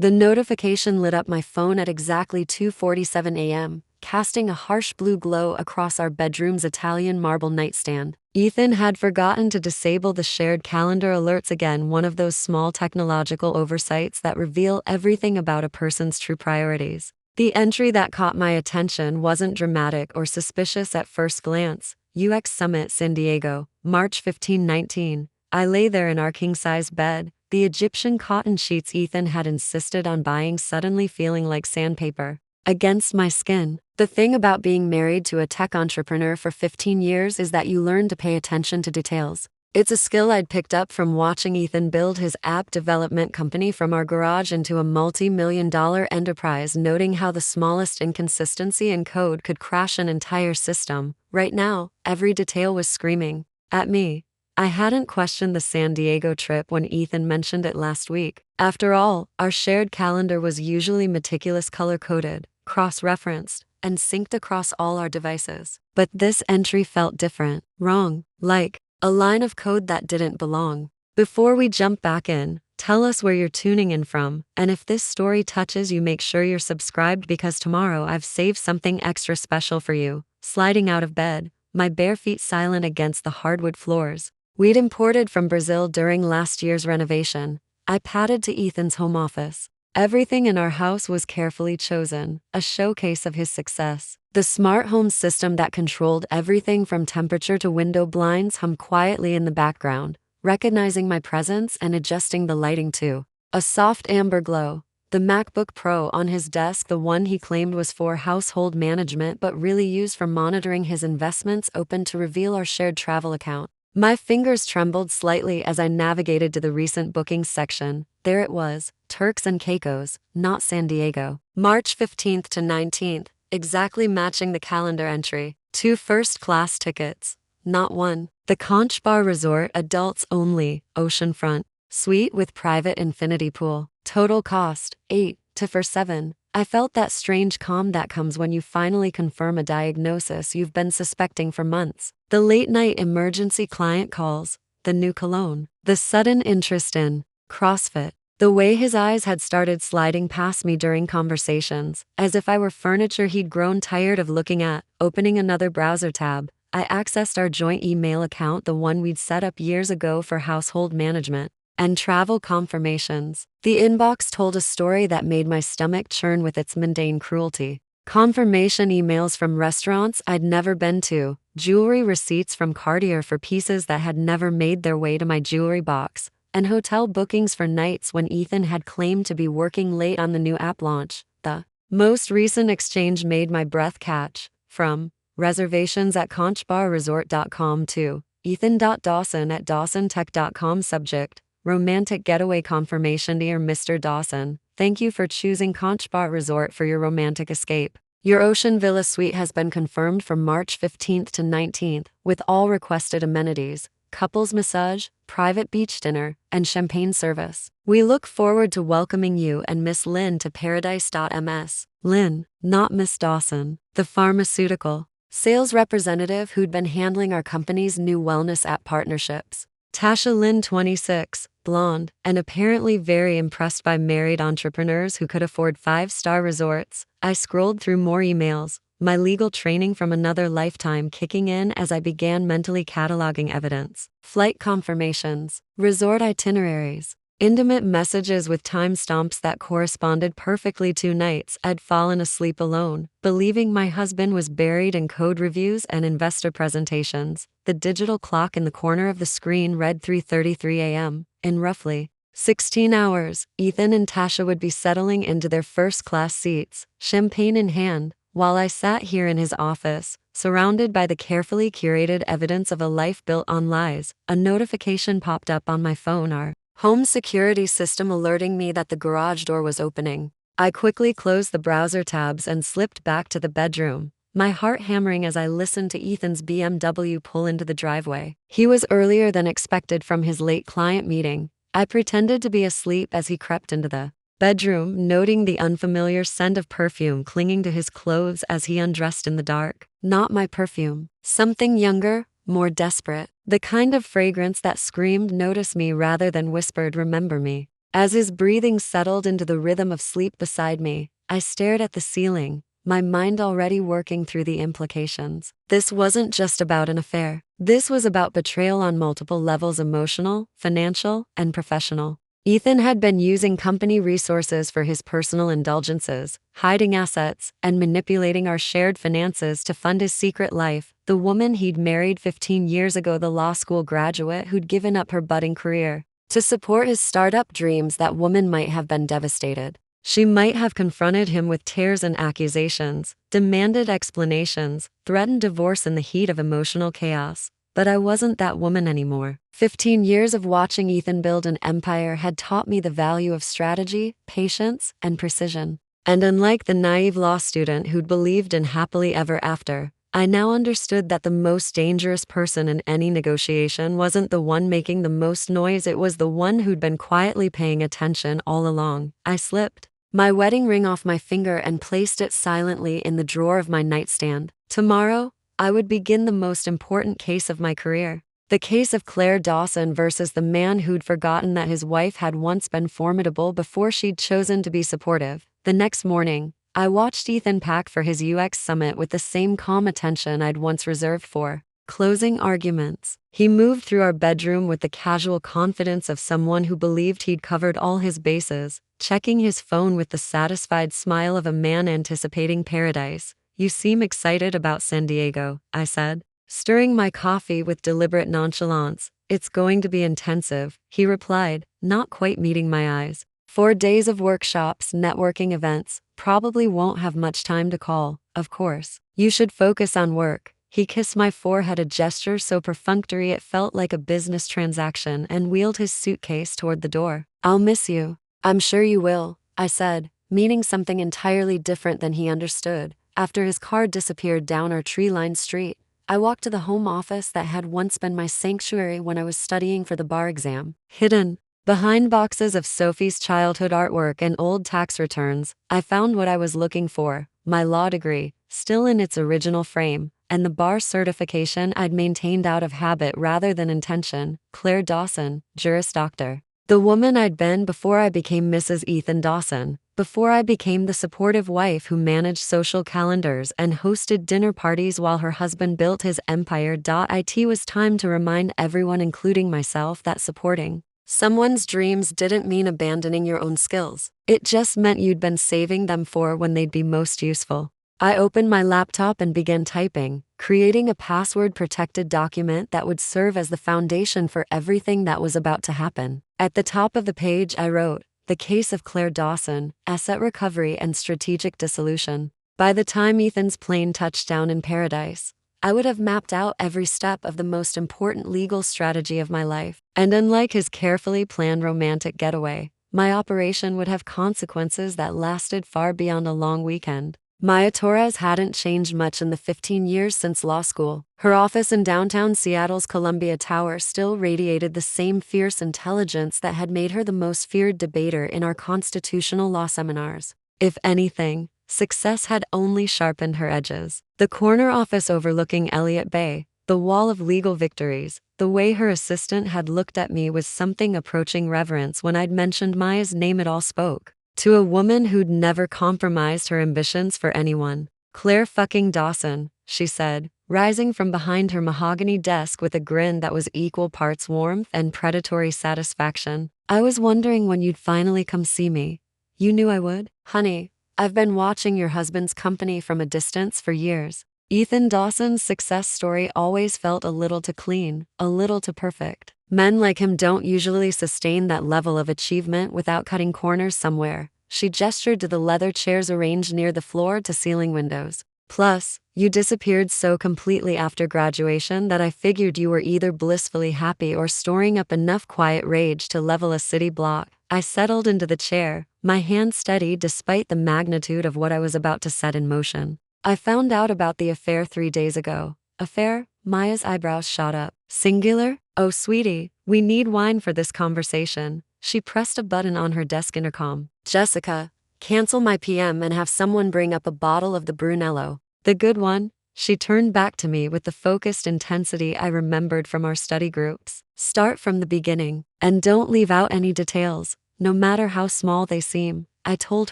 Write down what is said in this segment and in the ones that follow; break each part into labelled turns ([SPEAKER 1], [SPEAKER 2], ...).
[SPEAKER 1] The notification lit up my phone at exactly 2:47 a.m., casting a harsh blue glow across our bedroom's Italian marble nightstand. Ethan had forgotten to disable the shared calendar alerts again, one of those small technological oversights that reveal everything about a person's true priorities. The entry that caught my attention wasn't dramatic or suspicious at first glance. UX Summit San Diego, March 15, 19. I lay there in our king-size bed, the Egyptian cotton sheets Ethan had insisted on buying suddenly feeling like sandpaper against my skin. The thing about being married to a tech entrepreneur for 15 years is that you learn to pay attention to details. It's a skill I'd picked up from watching Ethan build his app development company from our garage into a multi-million-dollar enterprise, noting how the smallest inconsistency in code could crash an entire system. Right now, every detail was screaming at me. I hadn't questioned the San Diego trip when Ethan mentioned it last week. After all, our shared calendar was usually meticulous color-coded, cross-referenced, and synced across all our devices. But this entry felt different, wrong, like a line of code that didn't belong. Before we jump back in, tell us where you're tuning in from, and if this story touches you, make sure you're subscribed because tomorrow I've saved something extra special for you. Sliding out of bed, my bare feet silent against the hardwood floors. We'd imported from Brazil during last year's renovation. I padded to Ethan's home office. Everything in our house was carefully chosen, a showcase of his success. The smart home system that controlled everything from temperature to window blinds hummed quietly in the background, recognizing my presence and adjusting the lighting too. A soft amber glow. The MacBook Pro on his desk, the one he claimed was for household management but really used for monitoring his investments, opened to reveal our shared travel account. My fingers trembled slightly as I navigated to the recent bookings section. There it was, Turks and Caicos, not San Diego. March 15th to 19th, exactly matching the calendar entry. 2 first-class tickets, not one. The Conch Bar Resort, adults only, oceanfront, suite with private infinity pool. Total cost, 8 to for 7. I felt that strange calm that comes when you finally confirm a diagnosis you've been suspecting for months. The late-night emergency client calls, the new cologne, the sudden interest in CrossFit, the way his eyes had started sliding past me during conversations, as if I were furniture he'd grown tired of looking at. Opening another browser tab, I accessed our joint email account, the one we'd set up years ago for household management and travel confirmations. The inbox told a story that made my stomach churn with its mundane cruelty. Confirmation emails from restaurants I'd never been to, jewelry receipts from Cartier for pieces that had never made their way to my jewelry box, and hotel bookings for nights when Ethan had claimed to be working late on the new app launch. The most recent exchange made my breath catch. From reservations at conchbarresort.com to ethan.dawson@dawsontech.com. Subject: romantic getaway confirmation. Dear Mr. Dawson, thank you for choosing Conch Bar Resort for your romantic escape. Your Ocean Villa suite has been confirmed for March 15th to 19th, with all requested amenities: couples massage, private beach dinner, and champagne service. We look forward to welcoming you and Miss Lynn to paradise.ms. Lynn, not Miss Dawson, the pharmaceutical sales representative who'd been handling our company's new wellness app partnerships. Tasha Lynn, 26, blonde, and apparently very impressed by married entrepreneurs who could afford 5-star resorts. I scrolled through more emails, my legal training from another lifetime kicking in as I began mentally cataloging evidence. Flight confirmations, resort itineraries, intimate messages with timestamps that corresponded perfectly to nights I'd fallen asleep alone, believing my husband was buried in code reviews and investor presentations. The digital clock in the corner of the screen read 3:33 a.m. In roughly 16 hours, Ethan and Tasha would be settling into their first-class seats, champagne in hand, while I sat here in his office, surrounded by the carefully curated evidence of a life built on lies. A notification popped up on my phone, our home security system alerting me that the garage door was opening. I quickly closed the browser tabs and slipped back to the bedroom, my heart hammering as I listened to Ethan's BMW pull into the driveway. He was earlier than expected from his late client meeting. I pretended to be asleep as he crept into the bedroom, noting the unfamiliar scent of perfume clinging to his clothes as he undressed in the dark. Not my perfume. Something younger, more desperate. The kind of fragrance that screamed, "Notice me," rather than whispered, "Remember me." As his breathing settled into the rhythm of sleep beside me, I stared at the ceiling, my mind already working through the implications. This wasn't just about an affair. This was about betrayal on multiple levels: emotional, financial, and professional. Ethan had been using company resources for his personal indulgences, hiding assets, and manipulating our shared finances to fund his secret life. The woman he'd married 15 years ago, the law school graduate who'd given up her budding career to support his startup dreams, that woman might have been devastated. She might have confronted him with tears and accusations, demanded explanations, threatened divorce in the heat of emotional chaos. But I wasn't that woman anymore. 15 years of watching Ethan build an empire had taught me the value of strategy, patience, and precision. And unlike the naive law student who'd believed in happily ever after, I now understood that the most dangerous person in any negotiation wasn't the one making the most noise, it was the one who'd been quietly paying attention all along. I slipped my wedding ring off my finger and placed it silently in the drawer of my nightstand. Tomorrow, I would begin the most important case of my career. The case of Claire Dawson versus the man who'd forgotten that his wife had once been formidable before she'd chosen to be supportive. The next morning, I watched Ethan pack for his UX summit with the same calm attention I'd once reserved for closing arguments. He moved through our bedroom with the casual confidence of someone who believed he'd covered all his bases, checking his phone with the satisfied smile of a man anticipating paradise. "You seem excited about San Diego," I said, stirring my coffee with deliberate nonchalance. "It's going to be intensive," he replied, not quite meeting my eyes. 4 days of workshops, networking events, probably won't have much time to call, of course. "You should focus on work." He kissed my forehead, a gesture so perfunctory it felt like a business transaction, and wheeled his suitcase toward the door. "I'll miss you." "I'm sure you will," I said, meaning something entirely different than he understood. After his car disappeared down our tree-lined street, I walked to the home office that had once been my sanctuary when I was studying for the bar exam. Hidden behind boxes of Sophie's childhood artwork and old tax returns, I found what I was looking for: my law degree, still in its original frame, and the bar certification I'd maintained out of habit rather than intention. Claire Dawson, Juris Doctor. The woman I'd been before I became Mrs. Ethan Dawson, before I became the supportive wife who managed social calendars and hosted dinner parties while her husband built his empire. It was time to remind everyone, including myself, that supporting someone's dreams didn't mean abandoning your own skills. It just meant you'd been saving them for when they'd be most useful. I opened my laptop and began typing, creating a password-protected document that would serve as the foundation for everything that was about to happen. At the top of the page, I wrote, "The case of Claire Dawson, asset recovery and strategic dissolution." By the time Ethan's plane touched down in paradise, I would have mapped out every step of the most important legal strategy of my life. And unlike his carefully planned romantic getaway, my operation would have consequences that lasted far beyond a long weekend. Maya Torres hadn't changed much in the 15 years since law school. Her office in downtown Seattle's Columbia Tower still radiated the same fierce intelligence that had made her the most feared debater in our constitutional law seminars. If anything, success had only sharpened her edges. The corner office overlooking Elliott Bay, the wall of legal victories, the way her assistant had looked at me with something approaching reverence when I'd mentioned Maya's name, it all spoke to a woman who'd never compromised her ambitions for anyone. "Claire fucking Dawson," she said, rising from behind her mahogany desk with a grin that was equal parts warmth and predatory satisfaction. "I was wondering when you'd finally come see me." "You knew I would?" "Honey, I've been watching your husband's company from a distance for years." Ethan Dawson's success story always felt a little too clean, a little too perfect. Men like him don't usually sustain that level of achievement without cutting corners somewhere. She gestured to the leather chairs arranged near the floor-to-ceiling windows. "Plus, you disappeared so completely after graduation that I figured you were either blissfully happy or storing up enough quiet rage to level a city block." I settled into the chair, my hand steady despite the magnitude of what I was about to set in motion. "I found out about the affair 3 days ago." "Affair?" Maya's eyebrows shot up. "Singular? Oh, sweetie, we need wine for this conversation." She pressed a button on her desk intercom. "Jessica, cancel my PM and have someone bring up a bottle of the Brunello. The good one." She turned back to me with the focused intensity I remembered from our study groups. "Start from the beginning, and don't leave out any details. no matter how small they seem. I told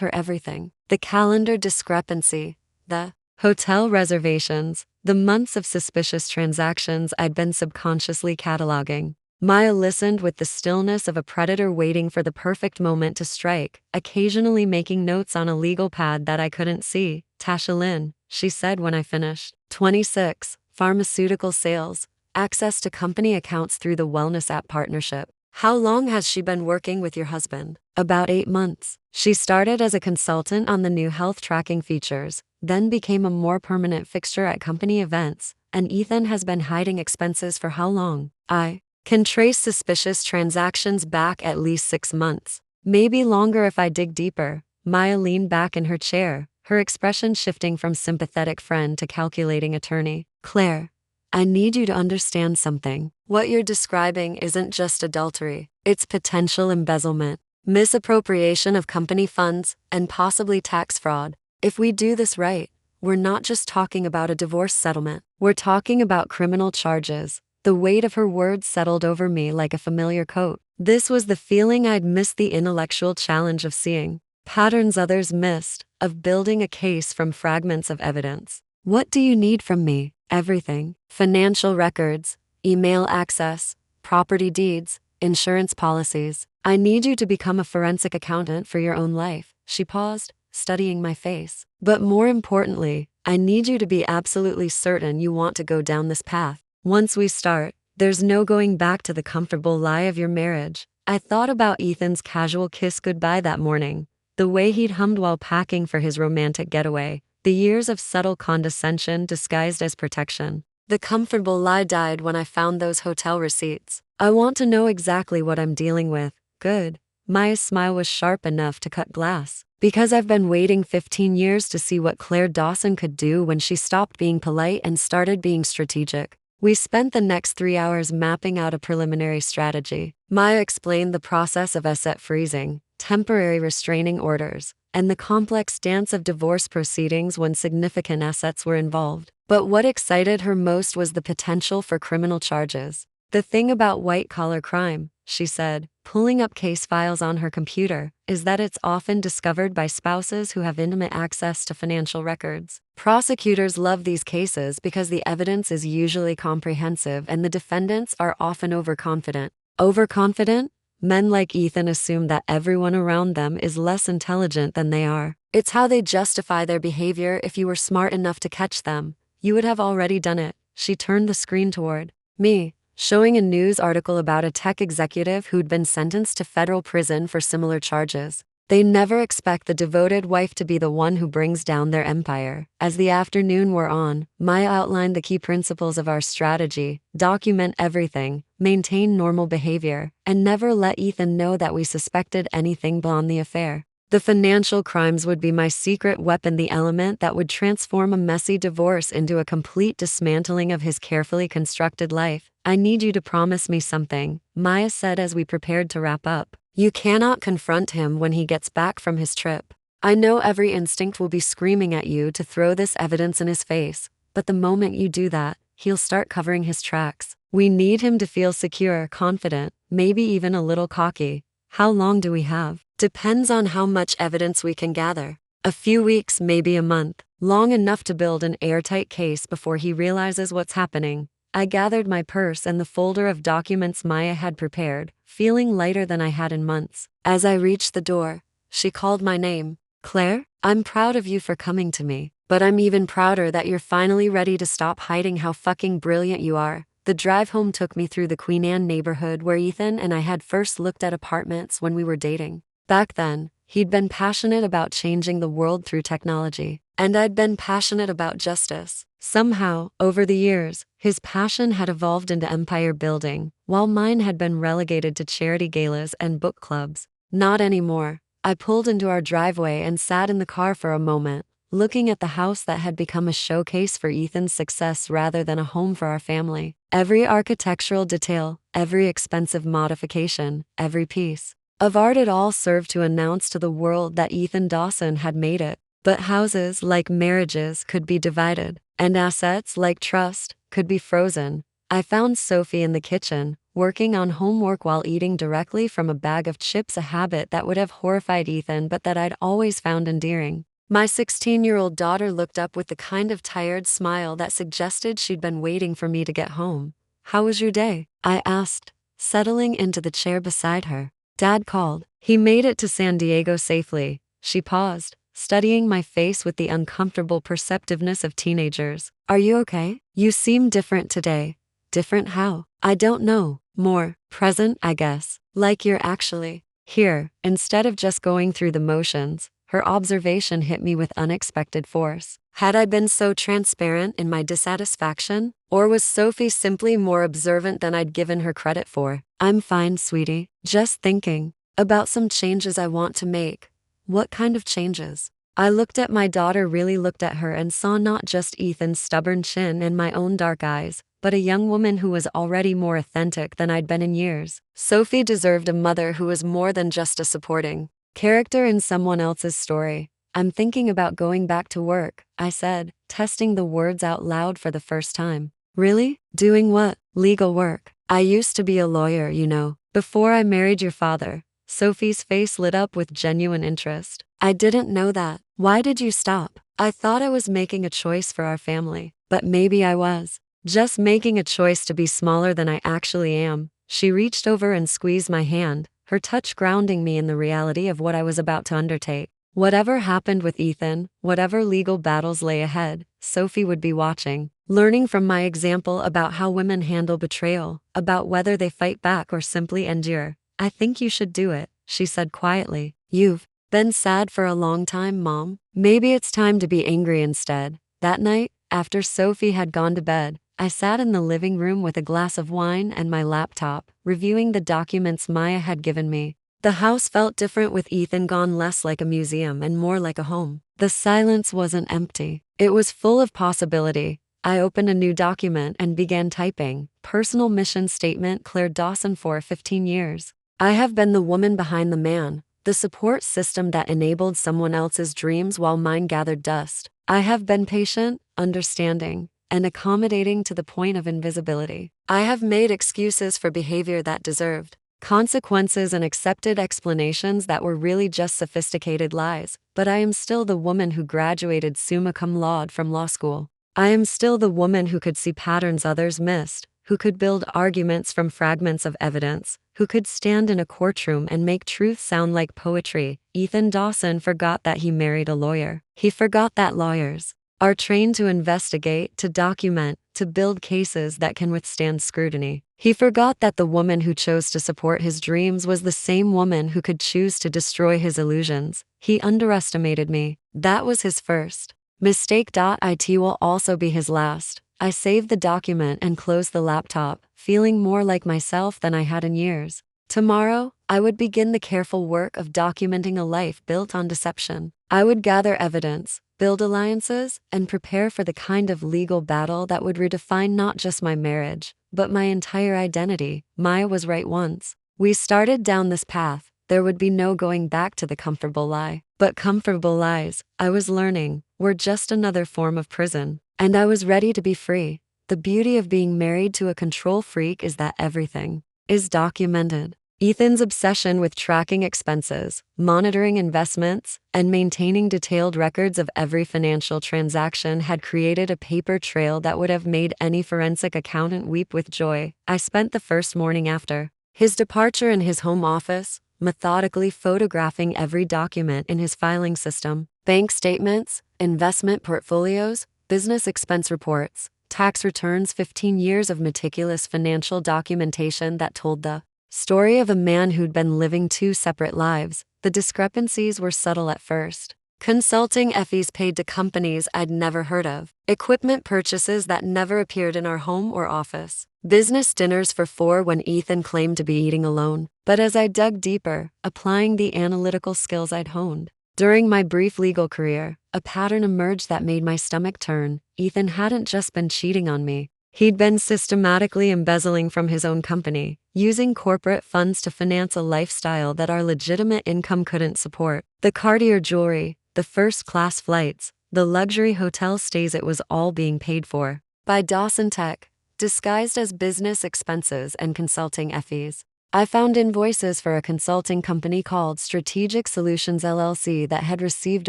[SPEAKER 1] her everything. The calendar discrepancy, the hotel reservations, the months of suspicious transactions I'd been subconsciously cataloging. Maya listened with the stillness of a predator waiting for the perfect moment to strike, occasionally making notes on a legal pad that I couldn't see. Tasha Lynn, she said when I finished. 26. Pharmaceutical sales. Access to company accounts through the Wellness App partnership. How long has she been working with your husband? About 8 months. She started as a consultant on the new health tracking features, then became a more permanent fixture at company events, and Ethan has been hiding expenses for how long? I can trace suspicious transactions back at least 6 months. Maybe longer if I dig deeper. Maya leaned back in her chair, her expression shifting from sympathetic friend to calculating attorney. Claire, I need you to understand something. What you're describing isn't just adultery, it's potential embezzlement, misappropriation of company funds, and possibly tax fraud. If we do this right, we're not just talking about a divorce settlement, we're talking about criminal charges. The weight of her words settled over me like a familiar coat. This was the feeling I'd missed, the intellectual challenge of seeing patterns others missed, of building a case from fragments of evidence. What do you need from me? Everything. Financial records, email access, property deeds, insurance policies. I need you to become a forensic accountant for your own life. She paused, studying my face. But more importantly, I need you to be absolutely certain you want to go down this path. Once we start, there's no going back to the comfortable lie of your marriage. I thought about Ethan's casual kiss goodbye that morning, the way he'd hummed while packing for his romantic getaway, the years of subtle condescension disguised as protection. The comfortable lie died when I found those hotel receipts. I want to know exactly what I'm dealing with. Good. Maya's smile was sharp enough to cut glass. Because I've been waiting 15 years to see what Claire Dawson could do when she stopped being polite and started being strategic. We spent the next 3 hours mapping out a preliminary strategy. Maya explained the process of asset freezing, temporary restraining orders, and the complex dance of divorce proceedings when significant assets were involved. But what excited her most was the potential for criminal charges. The thing about white-collar crime, she said, pulling up case files on her computer, is that it's often discovered by spouses who have intimate access to financial records. Prosecutors love these cases because the evidence is usually comprehensive and the defendants are often overconfident. Overconfident? Men like Ethan assume that everyone around them is less intelligent than they are. It's how they justify their behavior. If you were smart enough to catch them, you would have already done it. She turned the screen toward me, showing a news article about a tech executive who'd been sentenced to federal prison for similar charges. They never expect the devoted wife to be the one who brings down their empire. As the afternoon wore on, Maya outlined the key principles of our strategy: document everything, maintain normal behavior, and never let Ethan know that we suspected anything beyond the affair. The financial crimes would be my secret weapon, the element that would transform a messy divorce into a complete dismantling of his carefully constructed life. I need you to promise me something, Maya said as we prepared to wrap up. You cannot confront him when he gets back from his trip. I know every instinct will be screaming at you to throw this evidence in his face, but the moment you do that, he'll start covering his tracks. We need him to feel secure, confident, maybe even a little cocky. How long do we have? Depends on how much evidence we can gather. A few weeks, maybe a month, long enough to build an airtight case before he realizes what's happening. I gathered my purse and the folder of documents Maya had prepared, feeling lighter than I had in months. As I reached the door, she called my name. Claire, I'm proud of you for coming to me, but I'm even prouder that you're finally ready to stop hiding how fucking brilliant you are. The drive home took me through the Queen Anne neighborhood where Ethan and I had first looked at apartments when we were dating. Back then, he'd been passionate about changing the world through technology, and I'd been passionate about justice. Somehow, over the years, his passion had evolved into empire building, while mine had been relegated to charity galas and book clubs. Not anymore. I pulled into our driveway and sat in the car for a moment, looking at the house that had become a showcase for Ethan's success rather than a home for our family. Every architectural detail, every expensive modification, every piece of art, it all served to announce to the world that Ethan Dawson had made it. But houses, like marriages, could be divided, and assets, like trust, could be frozen. I found Sophie in the kitchen, working on homework while eating directly from a bag of chips, a habit that would have horrified Ethan but that I'd always found endearing. My 16-year-old daughter looked up with the kind of tired smile that suggested she'd been waiting for me to get home. "How was your day?" I asked, settling into the chair beside her. "Dad called. He made it to San Diego safely." She paused, studying my face with the uncomfortable perceptiveness of teenagers. "Are you okay? You seem different today." "Different how?" "I don't know. More present, I guess. Like you're actually here, instead of just going through the motions." Her observation hit me with unexpected force. Had I been so transparent in my dissatisfaction? Or was Sophie simply more observant than I'd given her credit for? "I'm fine, sweetie. Just thinking about some changes I want to make." "What kind of changes?" I looked at my daughter, really looked at her, and saw not just Ethan's stubborn chin and my own dark eyes, but a young woman who was already more authentic than I'd been in years. Sophie deserved a mother who was more than just a supporting character in someone else's story. "I'm thinking about going back to work," I said, testing the words out loud for the first time. "Really? Doing what?" "Legal work. I used to be a lawyer, you know, before I married your father." Sophie's face lit up with genuine interest. "I didn't know that. Why did you stop?" "I thought I was making a choice for our family. But maybe I was just making a choice to be smaller than I actually am." She reached over and squeezed my hand, her touch grounding me in the reality of what I was about to undertake. Whatever happened with Ethan, whatever legal battles lay ahead, Sophie would be watching, learning from my example about how women handle betrayal, about whether they fight back or simply endure. "I think you should do it," she said quietly. "You've been sad for a long time, Mom. Maybe it's time to be angry instead." That night, after Sophie had gone to bed, I sat in the living room with a glass of wine and my laptop, reviewing the documents Maya had given me. The house felt different with Ethan gone, less like a museum and more like a home. The silence wasn't empty. It was full of possibility. I opened a new document and began typing. Personal mission statement, Claire Dawson, for 15 years. I have been the woman behind the man, the support system that enabled someone else's dreams while mine gathered dust. I have been patient, understanding, and accommodating to the point of invisibility. I have made excuses for behavior that deserved consequences and accepted explanations that were really just sophisticated lies, but I am still the woman who graduated summa cum laude from law school. I am still the woman who could see patterns others missed, who could build arguments from fragments of evidence, who could stand in a courtroom and make truth sound like poetry. Ethan Dawson forgot that he married a lawyer. He forgot that lawyers are trained to investigate, to document, to build cases that can withstand scrutiny. He forgot that the woman who chose to support his dreams was the same woman who could choose to destroy his illusions. He underestimated me. That was his first mistake. It will also be his last. I saved the document and closed the laptop, feeling more like myself than I had in years. Tomorrow, I would begin the careful work of documenting a life built on deception. I would gather evidence, build alliances, and prepare for the kind of legal battle that would redefine not just my marriage, but my entire identity. Maya was right once we started down this path. There would be no going back to the comfortable lie. But comfortable lies, I was learning, were just another form of prison. And I was ready to be free. The beauty of being married to a control freak is that everything is documented. Ethan's obsession with tracking expenses, monitoring investments, and maintaining detailed records of every financial transaction had created a paper trail that would have made any forensic accountant weep with joy. I spent the first morning after his departure in his home office, methodically photographing every document in his filing system: bank statements, investment portfolios, business expense reports, tax returns. 15 years of meticulous financial documentation that told the story of a man who'd been living two separate lives. The discrepancies were subtle at first. Consulting fees paid to companies I'd never heard of. Equipment purchases that never appeared in our home or office. Business dinners for four when Ethan claimed to be eating alone. But as I dug deeper, applying the analytical skills I'd honed during my brief legal career, a pattern emerged that made my stomach turn. Ethan hadn't just been cheating on me. He'd been systematically embezzling from his own company, using corporate funds to finance a lifestyle that our legitimate income couldn't support. The Cartier jewelry, the first-class flights, the luxury hotel stays, it was all being paid for by Dawson Tech. disguised as business expenses and consulting fees. I found invoices for a consulting company called Strategic Solutions LLC that had received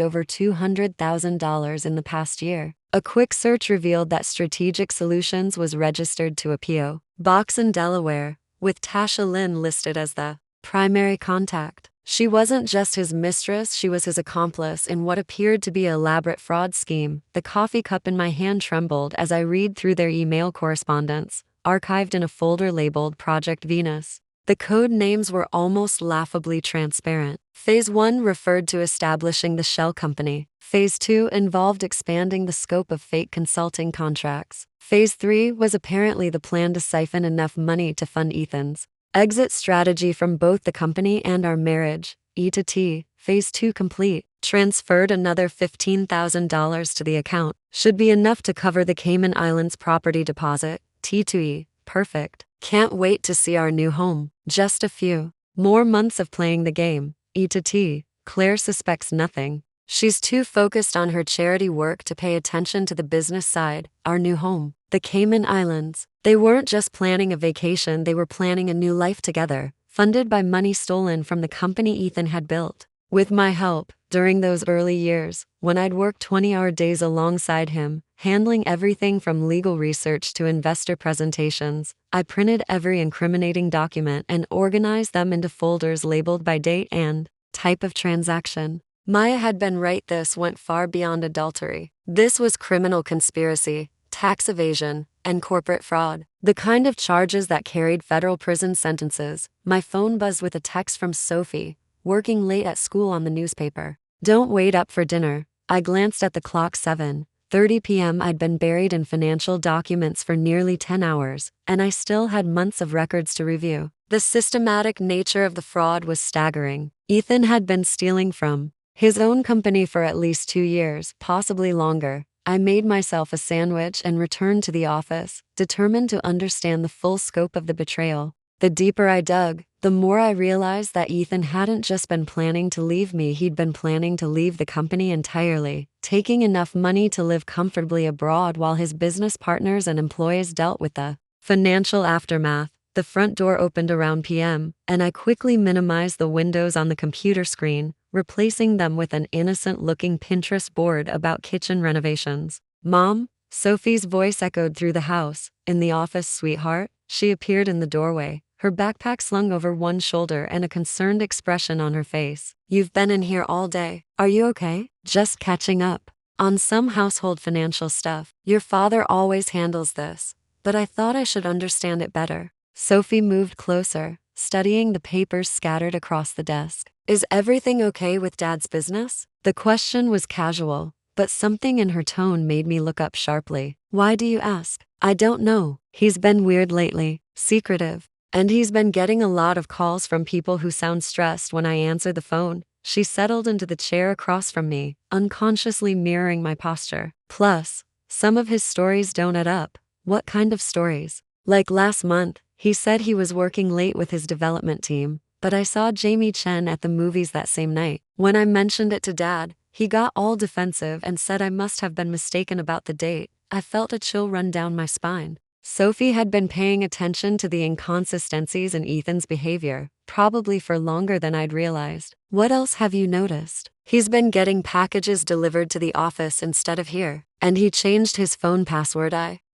[SPEAKER 1] over $200,000 in the past year. A quick search revealed that Strategic Solutions was registered to a P.O. box in Delaware, with Tasha Lynn listed as the primary contact. She wasn't just his mistress, she was his accomplice in what appeared to be an elaborate fraud scheme. The coffee cup in my hand trembled as I read through their email correspondence, archived in a folder labeled Project Venus. The code names were almost laughably transparent. Phase 1 referred to establishing the shell company. Phase 2 involved expanding the scope of fake consulting contracts. Phase 3 was apparently the plan to siphon enough money to fund Ethan's exit strategy from both the company and our marriage. E to T. Phase 2 complete. Transferred another $15,000 to the account. Should be enough to cover the Cayman Islands property deposit. T to E. Perfect. Can't wait to see our new home. Just a few more months of playing the game. E to T. Claire suspects nothing. She's too focused on her charity work to pay attention to the business side. Our new home. The Cayman Islands. They weren't just planning a vacation, they were planning a new life together, funded by money stolen from the company Ethan had built. With my help, during those early years, when I'd work 20-hour days alongside him, handling everything from legal research to investor presentations, I printed every incriminating document and organized them into folders labeled by date and type of transaction. Maya had been right, this went far beyond adultery. This was criminal conspiracy, tax evasion, and corporate fraud. The kind of charges that carried federal prison sentences. My phone buzzed with a text from Sophie, working late at school on the newspaper. Don't wait up for dinner. I glanced at the clock. 7:30 p.m. I'd been buried in financial documents for nearly 10 hours, and I still had months of records to review. The systematic nature of the fraud was staggering. Ethan had been stealing from his own company for at least 2 years, possibly longer. I made myself a sandwich and returned to the office, determined to understand the full scope of the betrayal. The deeper I dug, the more I realized that Ethan hadn't just been planning to leave me, he'd been planning to leave the company entirely, taking enough money to live comfortably abroad while his business partners and employees dealt with the financial aftermath. The front door opened around p.m., and I quickly minimized the windows on the computer screen, replacing them with an innocent-looking Pinterest board about kitchen renovations. Mom? Sophie's voice echoed through the house. In the office, sweetheart? She appeared in the doorway, her backpack slung over one shoulder and a concerned expression on her face. You've been in here all day. Are you okay? Just catching up on some household financial stuff. Your father always handles this, but I thought I should understand it better. Sophie moved closer, studying the papers scattered across the desk. Is everything okay with Dad's business? The question was casual, but something in her tone made me look up sharply. Why do you ask? I don't know. He's been weird lately, secretive, and he's been getting a lot of calls from people who sound stressed when I answer the phone. She settled into the chair across from me, unconsciously mirroring my posture. Plus, some of his stories don't add up. What kind of stories? Like last month, he said he was working late with his development team, but I saw Jamie Chen at the movies that same night. When I mentioned it to Dad, he got all defensive and said I must have been mistaken about the date. I felt a chill run down my spine. Sophie had been paying attention to the inconsistencies in Ethan's behavior, probably for longer than I'd realized. What else have you noticed? He's been getting packages delivered to the office instead of here, and he changed his phone password.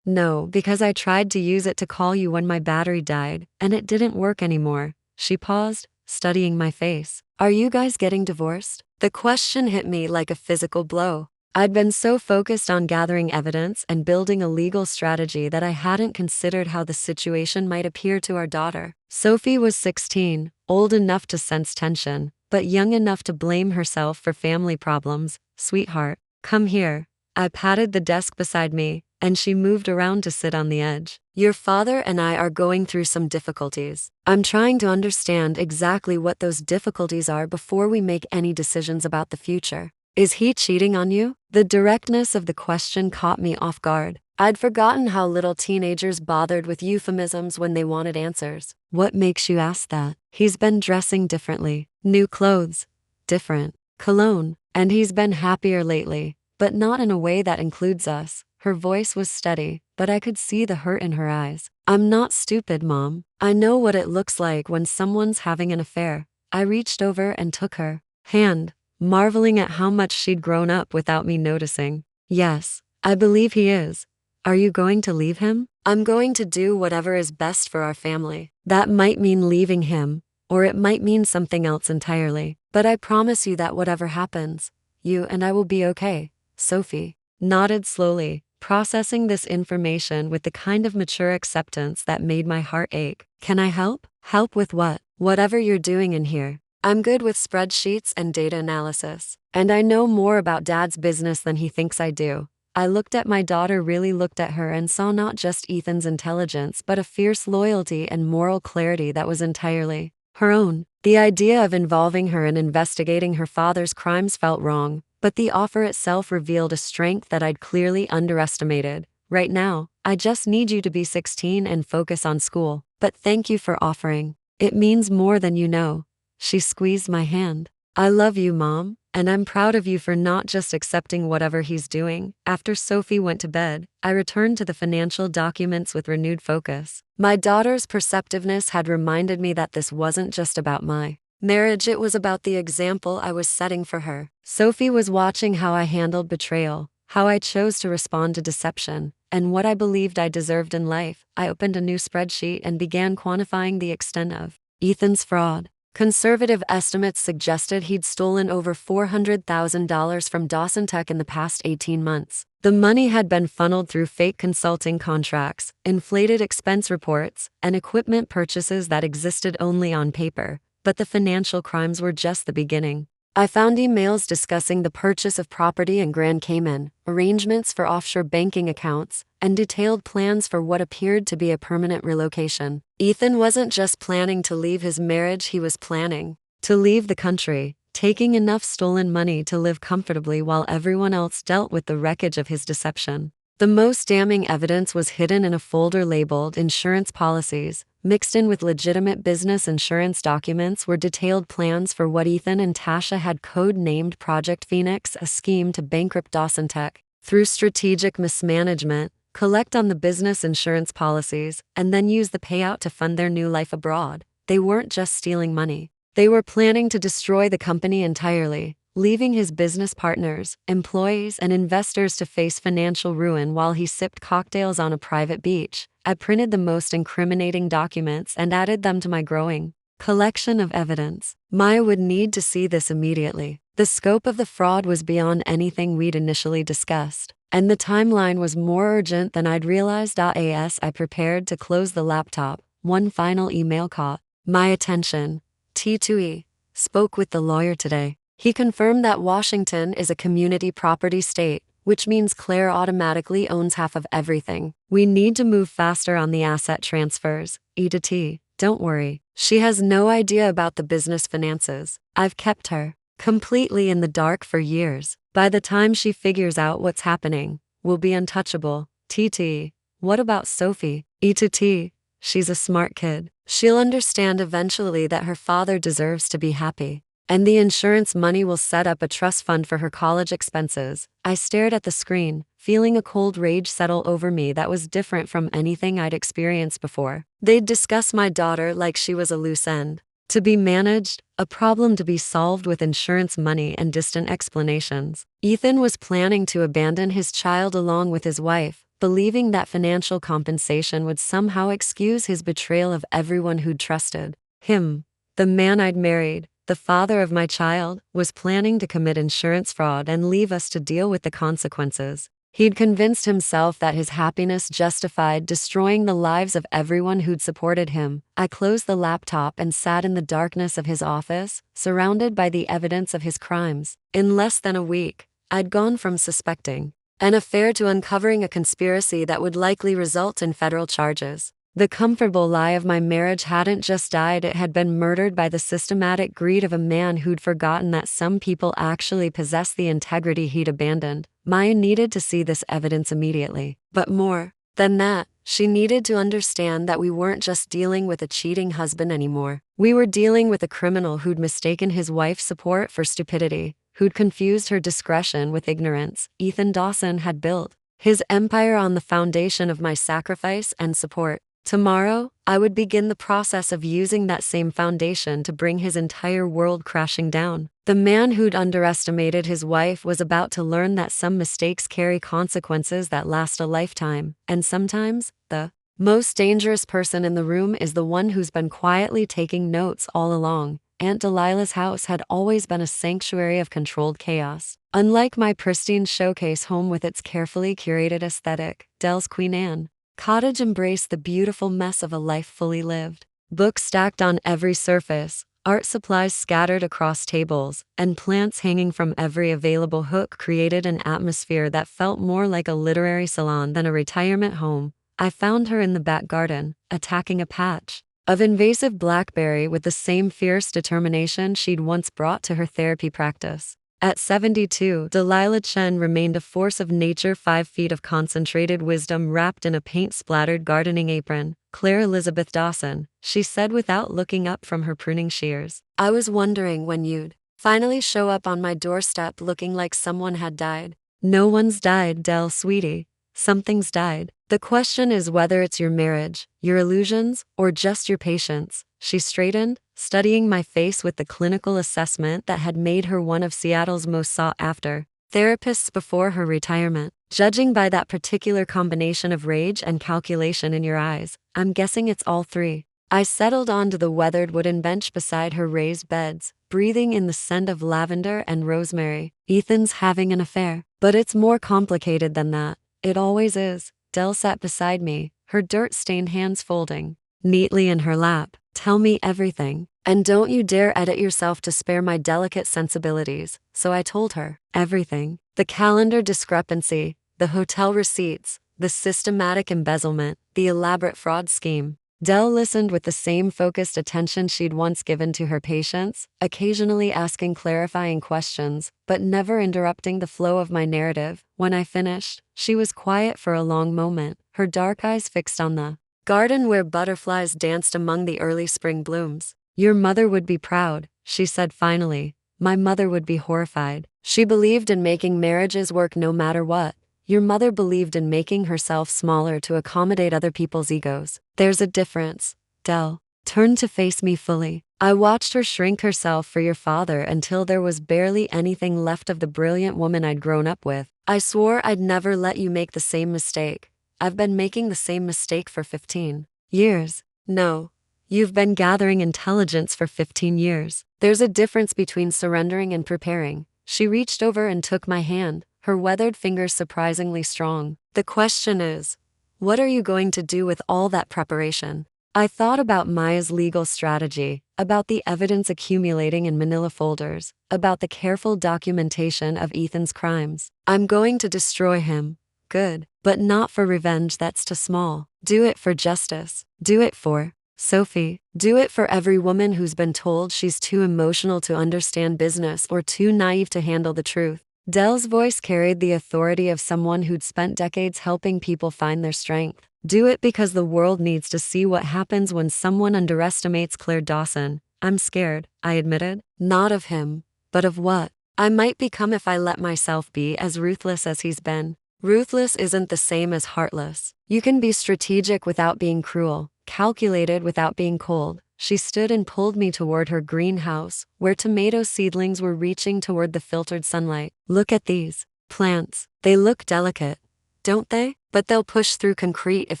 [SPEAKER 1] No, because I tried to use it to call you when my battery died, and it didn't work anymore. She paused, studying my face. Are you guys getting divorced? The question hit me like a physical blow. I'd been so focused on gathering evidence and building a legal strategy that I hadn't considered how the situation might appear to our daughter. Sophie was 16, old enough to sense tension, but young enough to blame herself for family problems. Sweetheart, come here. I patted the desk beside me, and she moved around to sit on the edge. Your father and I are going through some difficulties. I'm trying to understand exactly what those difficulties are before we make any decisions about the future. Is he cheating on you? The directness of the question caught me off guard. I'd forgotten how little teenagers bothered with euphemisms when they wanted answers. What makes you ask that? He's been dressing differently. New clothes. Different. Cologne. And he's been happier lately, but not in a way that includes us. Her voice was steady, but I could see the hurt in her eyes. I'm not stupid, Mom. I know what it looks like when someone's having an affair. I reached over and took her hand, marveling at how much she'd grown up without me noticing. Yes, I believe he is. Are you going to leave him? I'm going to do whatever is best for our family. That might mean leaving him, or it might mean something else entirely. But I promise you that whatever happens, you and I will be okay. Sophie nodded slowly, processing this information with the kind of mature acceptance that made my heart ache. Can I help? Help with what? Whatever you're doing in here. I'm good with spreadsheets and data analysis. And I know more about Dad's business than he thinks I do. I looked at my daughter, really looked at her, and saw not just Ethan's intelligence but a fierce loyalty and moral clarity that was entirely her own. The idea of involving her in investigating her father's crimes felt wrong, but the offer itself revealed a strength that I'd clearly underestimated. Right now, I just need you to be 16 and focus on school. But thank you for offering. It means more than you know. She squeezed my hand. I love you, Mom, and I'm proud of you for not just accepting whatever he's doing. After Sophie went to bed, I returned to the financial documents with renewed focus. My daughter's perceptiveness had reminded me that this wasn't just about my marriage, it was about the example I was setting for her. Sophie was watching how I handled betrayal, how I chose to respond to deception, and what I believed I deserved in life. I opened a new spreadsheet and began quantifying the extent of Ethan's fraud. Conservative estimates suggested he'd stolen over $400,000 from Dawson Tech in the past 18 months. The money had been funneled through fake consulting contracts, inflated expense reports, and equipment purchases that existed only on paper. But the financial crimes were just the beginning. I found emails discussing the purchase of property in Grand Cayman, arrangements for offshore banking accounts, and detailed plans for what appeared to be a permanent relocation. Ethan wasn't just planning to leave his marriage, he was planning to leave the country, taking enough stolen money to live comfortably while everyone else dealt with the wreckage of his deception. The most damning evidence was hidden in a folder labeled insurance policies. Mixed in with legitimate business insurance documents were detailed plans for what Ethan and Tasha had code-named Project Phoenix, a scheme to bankrupt Dawson Tech. Through strategic mismanagement, collect on the business insurance policies, and then use the payout to fund their new life abroad. They weren't just stealing money. They were planning to destroy the company entirely, leaving his business partners, employees, and investors to face financial ruin while he sipped cocktails on a private beach. I printed the most incriminating documents and added them to my growing collection of evidence. Maya would need to see this immediately. The scope of the fraud was beyond anything we'd initially discussed, and the timeline was more urgent than I'd realized. As I prepared to close the laptop, one final email caught my attention. T2E spoke with the lawyer today. He confirmed that Washington is a community property state, which means Claire automatically owns half of everything. We need to move faster on the asset transfers. E to T, don't worry. She has no idea about the business finances. I've kept her completely in the dark for years. By the time she figures out what's happening, we'll be untouchable. TT, what about Sophie? E to T, she's a smart kid. She'll understand eventually that her father deserves to be happy. And the insurance money will set up a trust fund for her college expenses. I stared at the screen, feeling a cold rage settle over me that was different from anything I'd experienced before. They'd discuss my daughter like she was a loose end, to be managed, a problem to be solved with insurance money and distant explanations. Ethan was planning to abandon his child along with his wife, believing that financial compensation would somehow excuse his betrayal of everyone who'd trusted him. The man I'd married, the father of my child, was planning to commit insurance fraud and leave us to deal with the consequences. He'd convinced himself that his happiness justified destroying the lives of everyone who'd supported him. I closed the laptop and sat in the darkness of his office, surrounded by the evidence of his crimes. In less than a week, I'd gone from suspecting an affair to uncovering a conspiracy that would likely result in federal charges. The comfortable lie of my marriage hadn't just died, it had been murdered by the systematic greed of a man who'd forgotten that some people actually possess the integrity he'd abandoned. Maya needed to see this evidence immediately. But more than that, she needed to understand that we weren't just dealing with a cheating husband anymore. We were dealing with a criminal who'd mistaken his wife's support for stupidity, who'd confused her discretion with ignorance. Ethan Dawson had built his empire on the foundation of my sacrifice and support. Tomorrow, I would begin the process of using that same foundation to bring his entire world crashing down. The man who'd underestimated his wife was about to learn that some mistakes carry consequences that last a lifetime, and sometimes, the most dangerous person in the room is the one who's been quietly taking notes all along. Aunt Delilah's house had always been a sanctuary of controlled chaos. Unlike my pristine showcase home with its carefully curated aesthetic, Dell's Queen Anne cottage embraced the beautiful mess of a life fully lived. Books stacked on every surface, art supplies scattered across tables, and plants hanging from every available hook created an atmosphere that felt more like a literary salon than a retirement home. I found her in the back garden, attacking a patch of invasive blackberry with the same fierce determination she'd once brought to her therapy practice. At 72, Delilah Chen remained a force of nature, 5 feet of concentrated wisdom wrapped in a paint-splattered gardening apron. Claire Elizabeth Dawson, she said without looking up from her pruning shears. I was wondering when you'd finally show up on my doorstep looking like someone had died. No one's died, Dell, sweetie. Something's died. The question is whether it's your marriage, your illusions, or just your patience. She straightened, studying my face with the clinical assessment that had made her one of Seattle's most sought-after therapists before her retirement. Judging by that particular combination of rage and calculation in your eyes, I'm guessing it's all three. I settled onto the weathered wooden bench beside her raised beds, breathing in the scent of lavender and rosemary. Ethan's having an affair. But it's more complicated than that. It always is. Dell sat beside me, her dirt-stained hands folding neatly in her lap. Tell me everything. And don't you dare edit yourself to spare my delicate sensibilities. So I told her everything. The calendar discrepancy, the hotel receipts, the systematic embezzlement, the elaborate fraud scheme. Dell listened with the same focused attention she'd once given to her patients, occasionally asking clarifying questions, but never interrupting the flow of my narrative. When I finished, she was quiet for a long moment, her dark eyes fixed on the garden where butterflies danced among the early spring blooms. Your mother would be proud, she said finally. My mother would be horrified. She believed in making marriages work no matter what. Your mother believed in making herself smaller to accommodate other people's egos. There's a difference. Dell turned to face me fully. I watched her shrink herself for your father until there was barely anything left of the brilliant woman I'd grown up with. I swore I'd never let you make the same mistake. I've been making the same mistake for 15 years. No. You've been gathering intelligence for 15 years. There's a difference between surrendering and preparing. She reached over and took my hand, her weathered fingers surprisingly strong. The question is, what are you going to do with all that preparation? I thought about Maya's legal strategy, about the evidence accumulating in manila folders, about the careful documentation of Ethan's crimes. I'm going to destroy him. Good. But not for revenge, that's too small. Do it for justice. Do it for Sophie. Do it for every woman who's been told she's too emotional to understand business or too naive to handle the truth. Dell's voice carried the authority of someone who'd spent decades helping people find their strength. Do it because the world needs to see what happens when someone underestimates Claire Dawson. I'm scared, I admitted. Not of him, but of what I might become if I let myself be as ruthless as he's been. Ruthless isn't the same as heartless. You can be strategic without being cruel, calculated without being cold. She stood and pulled me toward her greenhouse, where tomato seedlings were reaching toward the filtered sunlight. Look at these plants. They look delicate, don't they? But they'll push through concrete if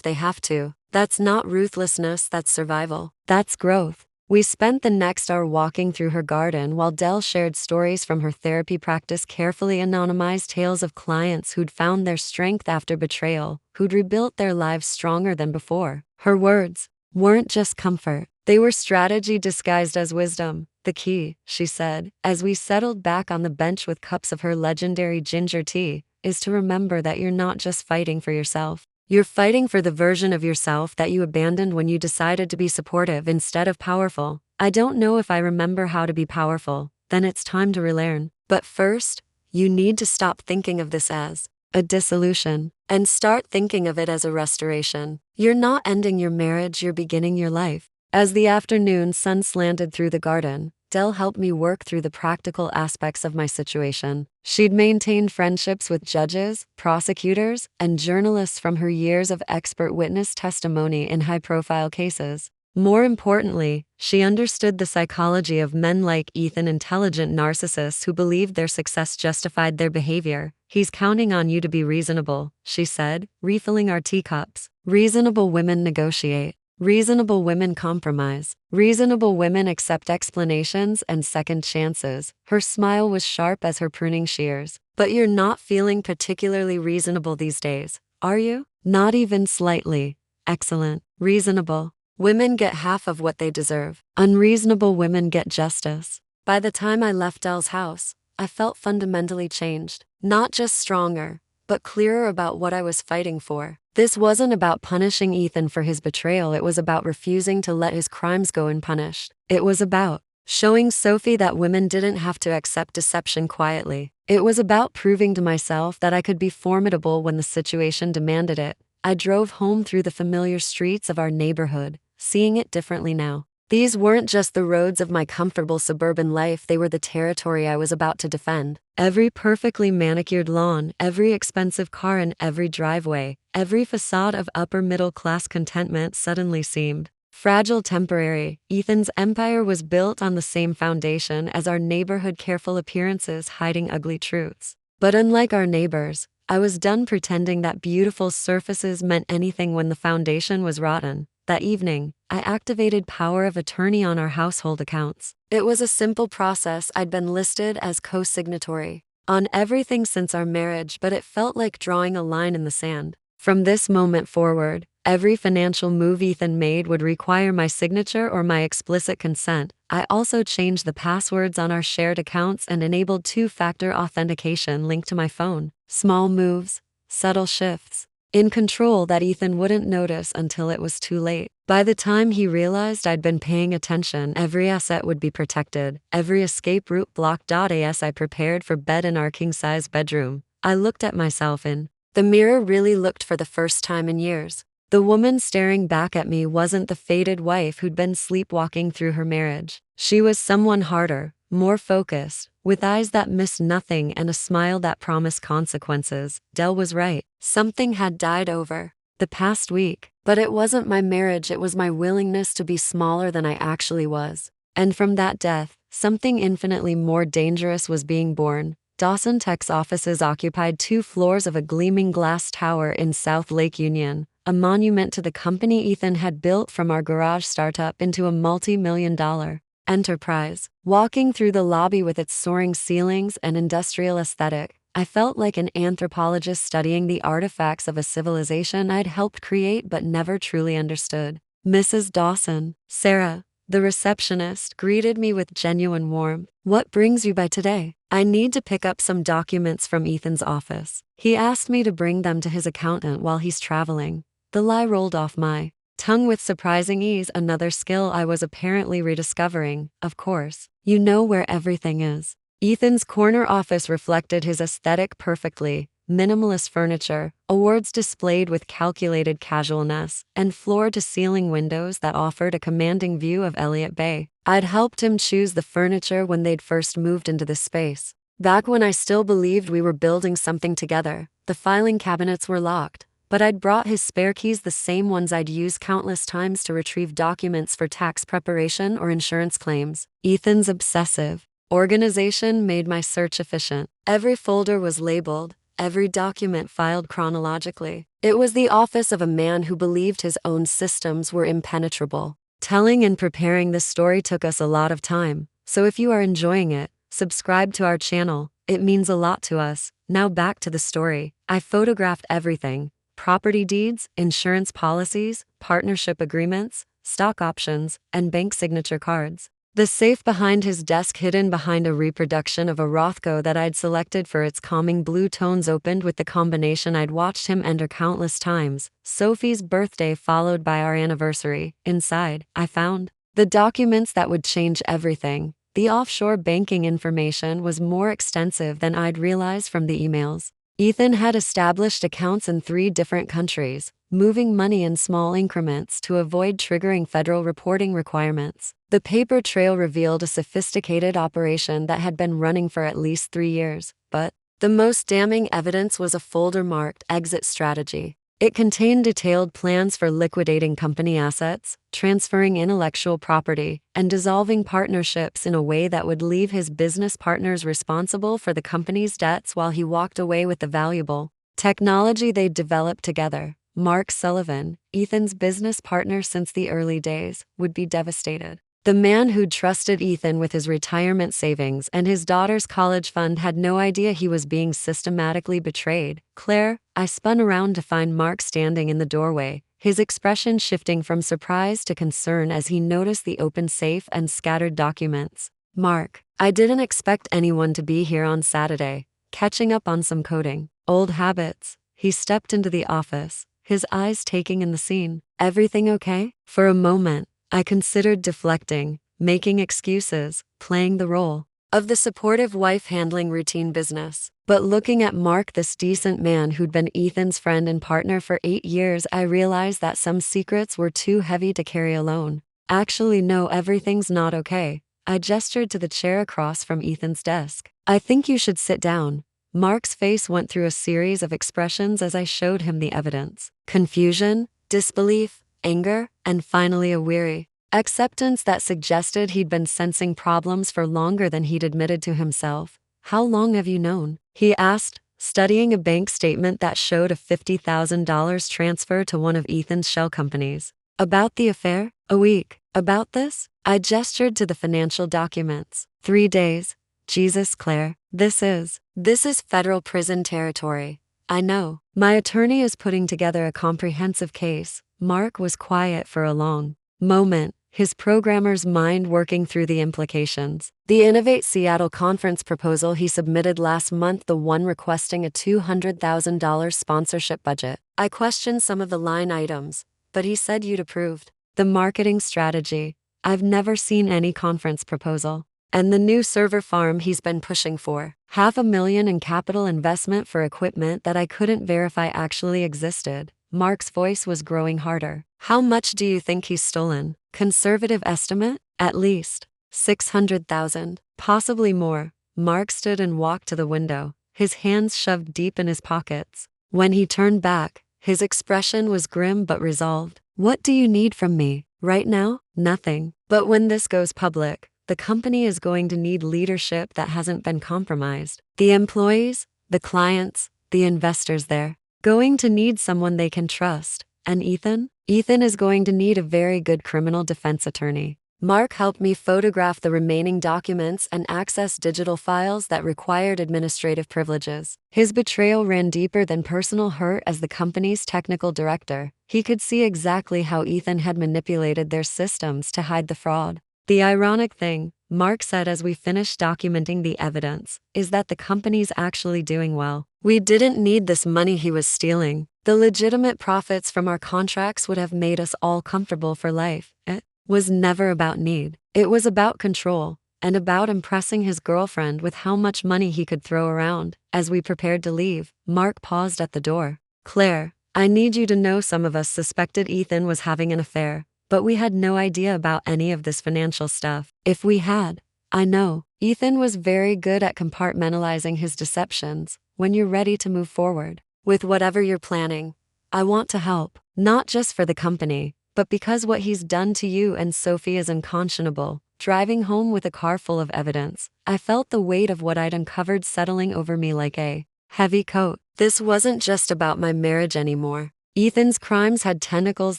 [SPEAKER 1] they have to. That's not ruthlessness, that's survival. That's growth. We spent the next hour walking through her garden while Dell shared stories from her therapy practice, carefully anonymized tales of clients who'd found their strength after betrayal, who'd rebuilt their lives stronger than before. Her words weren't just comfort. They were strategy disguised as wisdom. The key, she said, as we settled back on the bench with cups of her legendary ginger tea, is to remember that you're not just fighting for yourself. You're fighting for the version of yourself that you abandoned when you decided to be supportive instead of powerful. I don't know if I remember how to be powerful. Then it's time to relearn. But first, you need to stop thinking of this as a dissolution and start thinking of it as a restoration. You're not ending your marriage, you're beginning your life. As the afternoon sun slanted through the garden, Dell helped me work through the practical aspects of my situation. She'd maintained friendships with judges, prosecutors, and journalists from her years of expert witness testimony in high-profile cases. More importantly, she understood the psychology of men like Ethan, intelligent narcissists who believed their success justified their behavior. "He's counting on you to be reasonable," she said, refilling our teacups. "Reasonable women negotiate. Reasonable women compromise. Reasonable women accept explanations and second chances." Her smile was sharp as her pruning shears. "But you're not feeling particularly reasonable these days, are you?" "Not even slightly." "Excellent. Reasonable women get half of what they deserve. Unreasonable women get justice." By the time I left Dell's house, I felt fundamentally changed. Not just stronger, but clearer about what I was fighting for. This wasn't about punishing Ethan for his betrayal, it was about refusing to let his crimes go unpunished. It was about showing Sophie that women didn't have to accept deception quietly. It was about proving to myself that I could be formidable when the situation demanded it. I drove home through the familiar streets of our neighborhood, seeing it differently now. These weren't just the roads of my comfortable suburban life, they were the territory I was about to defend. Every perfectly manicured lawn, every expensive car in every driveway, every facade of upper-middle-class contentment suddenly seemed fragile, temporary. Ethan's empire was built on the same foundation as our neighborhood, careful appearances hiding ugly truths. But unlike our neighbors, I was done pretending that beautiful surfaces meant anything when the foundation was rotten. That evening, I activated power of attorney on our household accounts. It was a simple process. I'd been listed as co-signatory on everything since our marriage, but it felt like drawing a line in the sand. From this moment forward, every financial move Ethan made would require my signature or my explicit consent. I also changed the passwords on our shared accounts and enabled two-factor authentication linked to my phone. Small moves, subtle shifts, in control that Ethan wouldn't notice until it was too late. By the time he realized I'd been paying attention, every asset would be protected, every escape route blocked. As I prepared for bed in our king-size bedroom, I looked at myself in the mirror, really looked for the first time in years. The woman staring back at me wasn't the faded wife who'd been sleepwalking through her marriage. She was someone harder, more focused, with eyes that missed nothing and a smile that promised consequences. Dell was right. Something had died over the past week. But it wasn't my marriage, it was my willingness to be smaller than I actually was. And from that death, something infinitely more dangerous was being born. Dawson Tech's offices occupied 2 floors of a gleaming glass tower in South Lake Union, a monument to the company Ethan had built from our garage startup into a multi-million-dollar enterprise. Walking through the lobby with its soaring ceilings and industrial aesthetic, I felt like an anthropologist studying the artifacts of a civilization I'd helped create but never truly understood. Mrs. Dawson, Sarah, the receptionist, greeted me with genuine warmth. "What brings you by today?" "I need to pick up some documents from Ethan's office. He asked me to bring them to his accountant while he's traveling." The lie rolled off my tongue with surprising ease, another skill I was apparently rediscovering. "Of course. You know where everything is." Ethan's corner office reflected his aesthetic perfectly. Minimalist furniture, awards displayed with calculated casualness, and floor-to-ceiling windows that offered a commanding view of Elliott Bay. I'd helped him choose the furniture when they'd first moved into this space. Back when I still believed we were building something together. The filing cabinets were locked, but I'd brought his spare keys, the same ones I'd used countless times to retrieve documents for tax preparation or insurance claims. Ethan's obsessive organization made my search efficient. Every folder was labeled, every document filed chronologically. It was the office of a man who believed his own systems were impenetrable. Telling and preparing this story took us a lot of time, so if you are enjoying it, subscribe to our channel. It means a lot to us. Now back to the story. I photographed everything: property deeds, insurance policies, partnership agreements, stock options, and bank signature cards. The safe behind his desk, hidden behind a reproduction of a Rothko that I'd selected for its calming blue tones, opened with the combination I'd watched him enter countless times: Sophie's birthday followed by our anniversary. Inside, I found the documents that would change everything. The offshore banking information was more extensive than I'd realized from the emails. Ethan had established accounts in 3 different countries, moving money in small increments to avoid triggering federal reporting requirements. The paper trail revealed a sophisticated operation that had been running for at least 3 years, but the most damning evidence was a folder marked Exit Strategy. It contained detailed plans for liquidating company assets, transferring intellectual property, and dissolving partnerships in a way that would leave his business partners responsible for the company's debts while he walked away with the valuable technology they'd developed together. Mark Sullivan, Ethan's business partner since the early days, would be devastated. The man who'd trusted Ethan with his retirement savings and his daughter's college fund had no idea he was being systematically betrayed. "Claire," I spun around to find Mark standing in the doorway, his expression shifting from surprise to concern as he noticed the open safe and scattered documents. "Mark, I didn't expect anyone to be here on Saturday, catching up on some coding. Old habits." He stepped into the office, his eyes taking in the scene. "Everything okay?" For a moment, I considered deflecting, making excuses, playing the role of the supportive wife handling routine business. But looking at Mark, this decent man who'd been Ethan's friend and partner for 8 years, I realized that some secrets were too heavy to carry alone. "Actually, no, everything's not okay." I gestured to the chair across from Ethan's desk. "I think you should sit down." Mark's face went through a series of expressions as I showed him the evidence. Confusion, disbelief, anger, and finally a weary acceptance that suggested he'd been sensing problems for longer than he'd admitted to himself. "How long have you known?" he asked, studying a bank statement that showed a $50,000 transfer to one of Ethan's shell companies. "About the affair?" "A week." "About this?" I gestured to the financial documents. 3 days. "Jesus, Claire, this is federal prison territory." "I know. My attorney is putting together a comprehensive case." Mark was quiet for a long moment, his programmer's mind working through the implications. "The Innovate Seattle conference proposal he submitted last month, the one requesting a $200,000 sponsorship budget. I questioned some of the line items, but he said you'd approved." "The marketing strategy. I've never seen any conference proposal." "And the new server farm he's been pushing for. $500,000 in capital investment for equipment that I couldn't verify actually existed." Mark's voice was growing harder. "How much do you think he's stolen?" "Conservative estimate? At least $600,000. Possibly more." Mark stood and walked to the window, his hands shoved deep in his pockets. When he turned back, his expression was grim but resolved. "What do you need from me?" "Right now, nothing. But when this goes public, the company is going to need leadership that hasn't been compromised. The employees, the clients, the investors, they're going to need someone they can trust. And Ethan? Ethan is going to need a very good criminal defense attorney." Mark helped me photograph the remaining documents and access digital files that required administrative privileges. His betrayal ran deeper than personal hurt. As the company's technical director, he could see exactly how Ethan had manipulated their systems to hide the fraud. "The ironic thing," Mark said as we finished documenting the evidence, "is that the company's actually doing well. We didn't need this money he was stealing. The legitimate profits from our contracts would have made us all comfortable for life. It was never about need. It was about control, and about impressing his girlfriend with how much money he could throw around." As we prepared to leave, Mark paused at the door. "Claire, I need you to know some of us suspected Ethan was having an affair, but we had no idea about any of this financial stuff. If we had, I know. Ethan was very good at compartmentalizing his deceptions. When you're ready to move forward with whatever you're planning, I want to help. Not just for the company, but because what he's done to you and Sophie is unconscionable." Driving home with a car full of evidence, I felt the weight of what I'd uncovered settling over me like a heavy coat. This wasn't just about my marriage anymore. Ethan's crimes had tentacles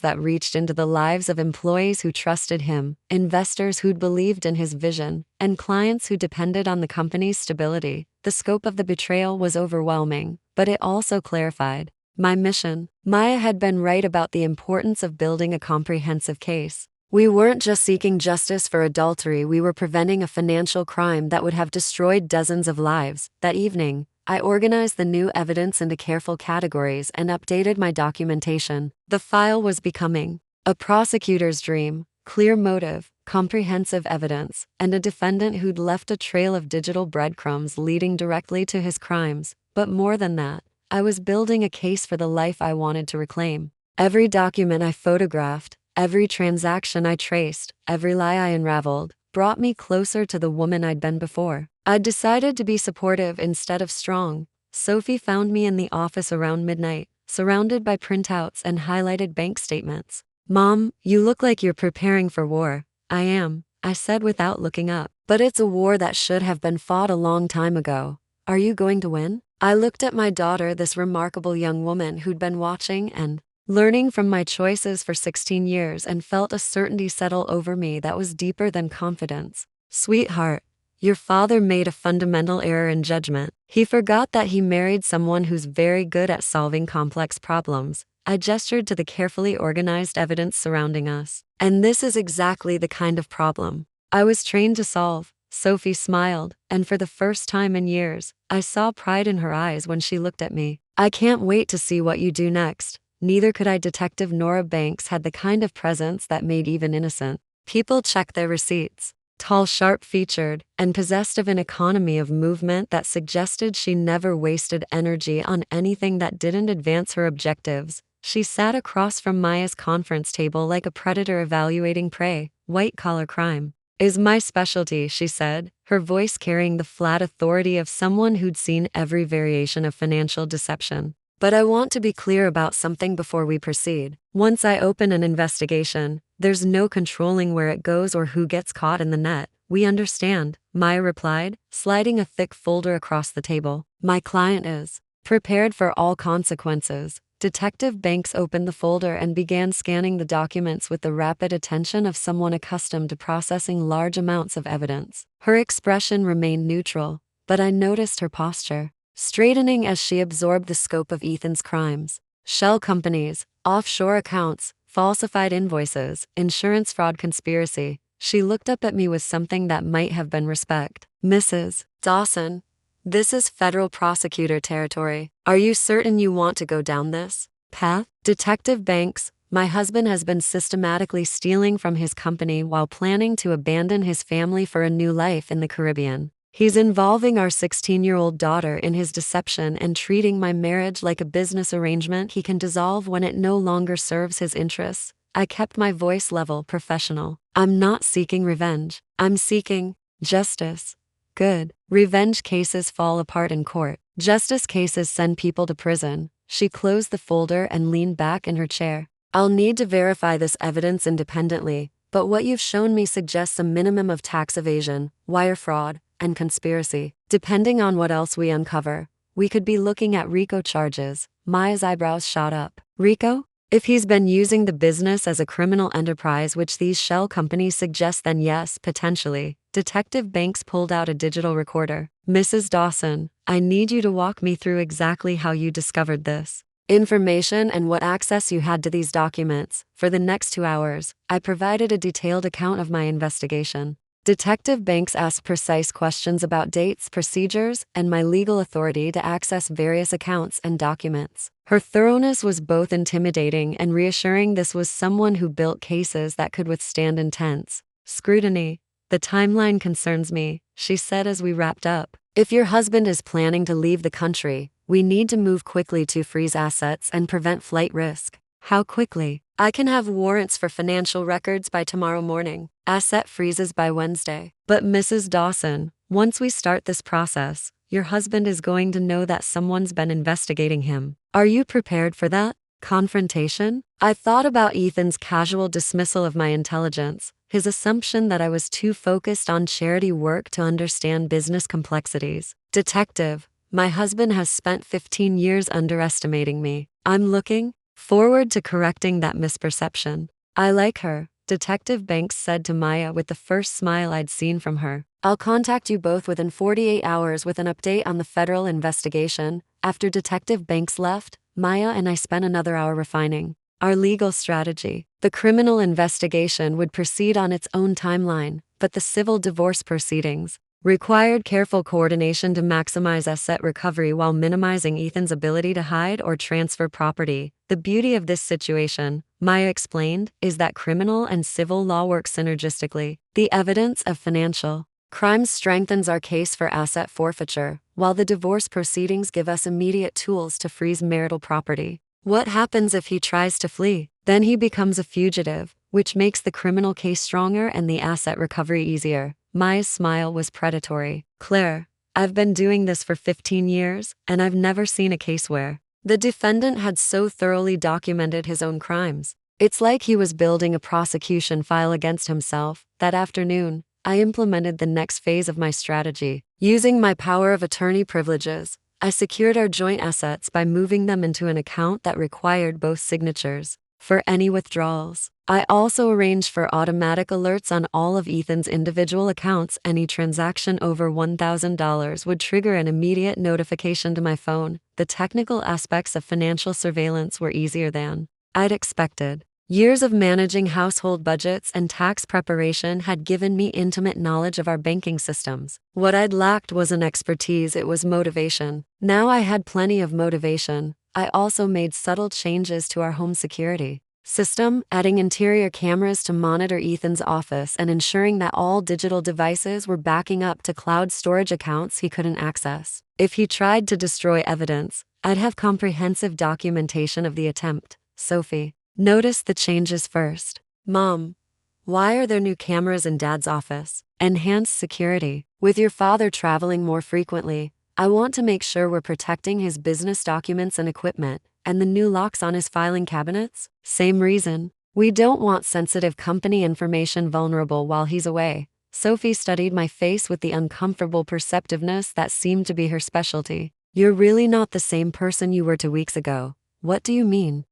[SPEAKER 1] that reached into the lives of employees who trusted him, investors who'd believed in his vision, and clients who depended on the company's stability. The scope of the betrayal was overwhelming, but it also clarified my mission. Maya had been right about the importance of building a comprehensive case. We weren't just seeking justice for adultery, we were preventing a financial crime that would have destroyed dozens of lives. That evening, I organized the new evidence into careful categories and updated my documentation. The file was becoming a prosecutor's dream: clear motive, comprehensive evidence, and a defendant who'd left a trail of digital breadcrumbs leading directly to his crimes. But more than that, I was building a case for the life I wanted to reclaim. Every document I photographed, every transaction I traced, every lie I unraveled, brought me closer to the woman I'd been before. I'd decided to be supportive instead of strong. Sophie found me in the office around midnight, surrounded by printouts and highlighted bank statements. "Mom, you look like you're preparing for war." "I am," I said without looking up. "But it's a war that should have been fought a long time ago. Are you going to win?" I looked at my daughter, this remarkable young woman who'd been watching and learning from my choices for 16 years, and felt a certainty settle over me that was deeper than confidence. "Sweetheart, your father made a fundamental error in judgment. He forgot that he married someone who's very good at solving complex problems." I gestured to the carefully organized evidence surrounding us. "And this is exactly the kind of problem I was trained to solve." Sophie smiled, and for the first time in years, I saw pride in her eyes when she looked at me. "I can't wait to see what you do next." Neither could I. Detective Nora Banks had the kind of presence that made even innocent people check their receipts. Tall, sharp-featured, and possessed of an economy of movement that suggested she never wasted energy on anything that didn't advance her objectives. She sat across from Maya's conference table like a predator evaluating prey. "White-collar crime is my specialty," she said, her voice carrying the flat authority of someone who'd seen every variation of financial deception. "But I want to be clear about something before we proceed. Once I open an investigation, there's no controlling where it goes or who gets caught in the net." "We understand," Maya replied, sliding a thick folder across the table. "My client is prepared for all consequences." Detective Banks opened the folder and began scanning the documents with the rapid attention of someone accustomed to processing large amounts of evidence. Her expression remained neutral, but I noticed her posture straightening as she absorbed the scope of Ethan's crimes. Shell companies, offshore accounts, falsified invoices, insurance fraud conspiracy. She looked up at me with something that might have been respect. "Mrs. Dawson, this is federal prosecutor territory. Are you certain you want to go down this path?" "Detective Banks, my husband has been systematically stealing from his company while planning to abandon his family for a new life in the Caribbean. He's involving our 16-year-old daughter in his deception and treating my marriage like a business arrangement he can dissolve when it no longer serves his interests." I kept my voice level, professional. "I'm not seeking revenge. I'm seeking justice." "Good. Revenge cases fall apart in court. Justice cases send people to prison." She closed the folder and leaned back in her chair. "I'll need to verify this evidence independently, but what you've shown me suggests a minimum of tax evasion, wire fraud, and conspiracy. Depending on what else we uncover, we could be looking at RICO charges." Maya's eyebrows shot up. "RICO? If he's been using the business as a criminal enterprise, which these shell companies suggest, then yes, potentially." Detective Banks pulled out a digital recorder. "Mrs. Dawson, I need you to walk me through exactly how you discovered this information and what access you had to these documents." For the next 2 hours, I provided a detailed account of my investigation. Detective Banks asked precise questions about dates, procedures, and my legal authority to access various accounts and documents. Her thoroughness was both intimidating and reassuring. This was someone who built cases that could withstand intense scrutiny. "The timeline concerns me," she said as we wrapped up. "If your husband is planning to leave the country, we need to move quickly to freeze assets and prevent flight risk." "How quickly?" "I can have warrants for financial records by tomorrow morning. Asset freezes by Wednesday." "But Mrs. Dawson, once we start this process, your husband is going to know that someone's been investigating him. Are you prepared for that confrontation?" I thought about Ethan's casual dismissal of my intelligence, his assumption that I was too focused on charity work to understand business complexities. "Detective, my husband has spent 15 years underestimating me. I'm looking forward to correcting that misperception." "I like her," Detective Banks said to Maya with the first smile I'd seen from her. "I'll contact you both within 48 hours with an update on the federal investigation." After Detective Banks left, Maya and I spent another hour refining our legal strategy. The criminal investigation would proceed on its own timeline, but the civil divorce proceedings required careful coordination to maximize asset recovery while minimizing Ethan's ability to hide or transfer property. "The beauty of this situation," Maya explained, "is that criminal and civil law work synergistically. The evidence of financial Crime strengthens our case for asset forfeiture, while the divorce proceedings give us immediate tools to freeze marital property. What happens if he tries to flee? Then he becomes a fugitive, which makes the criminal case stronger and the asset recovery easier. Maya's smile was predatory. Claire, I've been doing this for 15 years, and I've never seen a case where the defendant had so thoroughly documented his own crimes. It's like he was building a prosecution file against himself. That afternoon, I implemented the next phase of my strategy. Using my power of attorney privileges, I secured our joint assets by moving them into an account that required both signatures. For any withdrawals, I also arranged for automatic alerts on all of Ethan's individual accounts. Any transaction over $1,000 would trigger an immediate notification to my phone. The technical aspects of financial surveillance were easier than I'd expected. Years of managing household budgets and tax preparation had given me intimate knowledge of our banking systems. What I'd lacked wasn't expertise, it was motivation. Now I had plenty of motivation. I also made subtle changes to our home security system, adding interior cameras to monitor Ethan's office and ensuring that all digital devices were backing up to cloud storage accounts he couldn't access. If he tried to destroy evidence, I'd have comprehensive documentation of the attempt. Sophie, notice the changes first. Mom, why are there new cameras in Dad's office? Enhanced security. With your father traveling more frequently, I want to make sure we're protecting his business documents and equipment, and the new locks on his filing cabinets. Same reason. We don't want sensitive company information vulnerable while he's away. Sophie studied my face with the uncomfortable perceptiveness that seemed to be her specialty. You're really not the same person you were 2 weeks ago. What do you mean?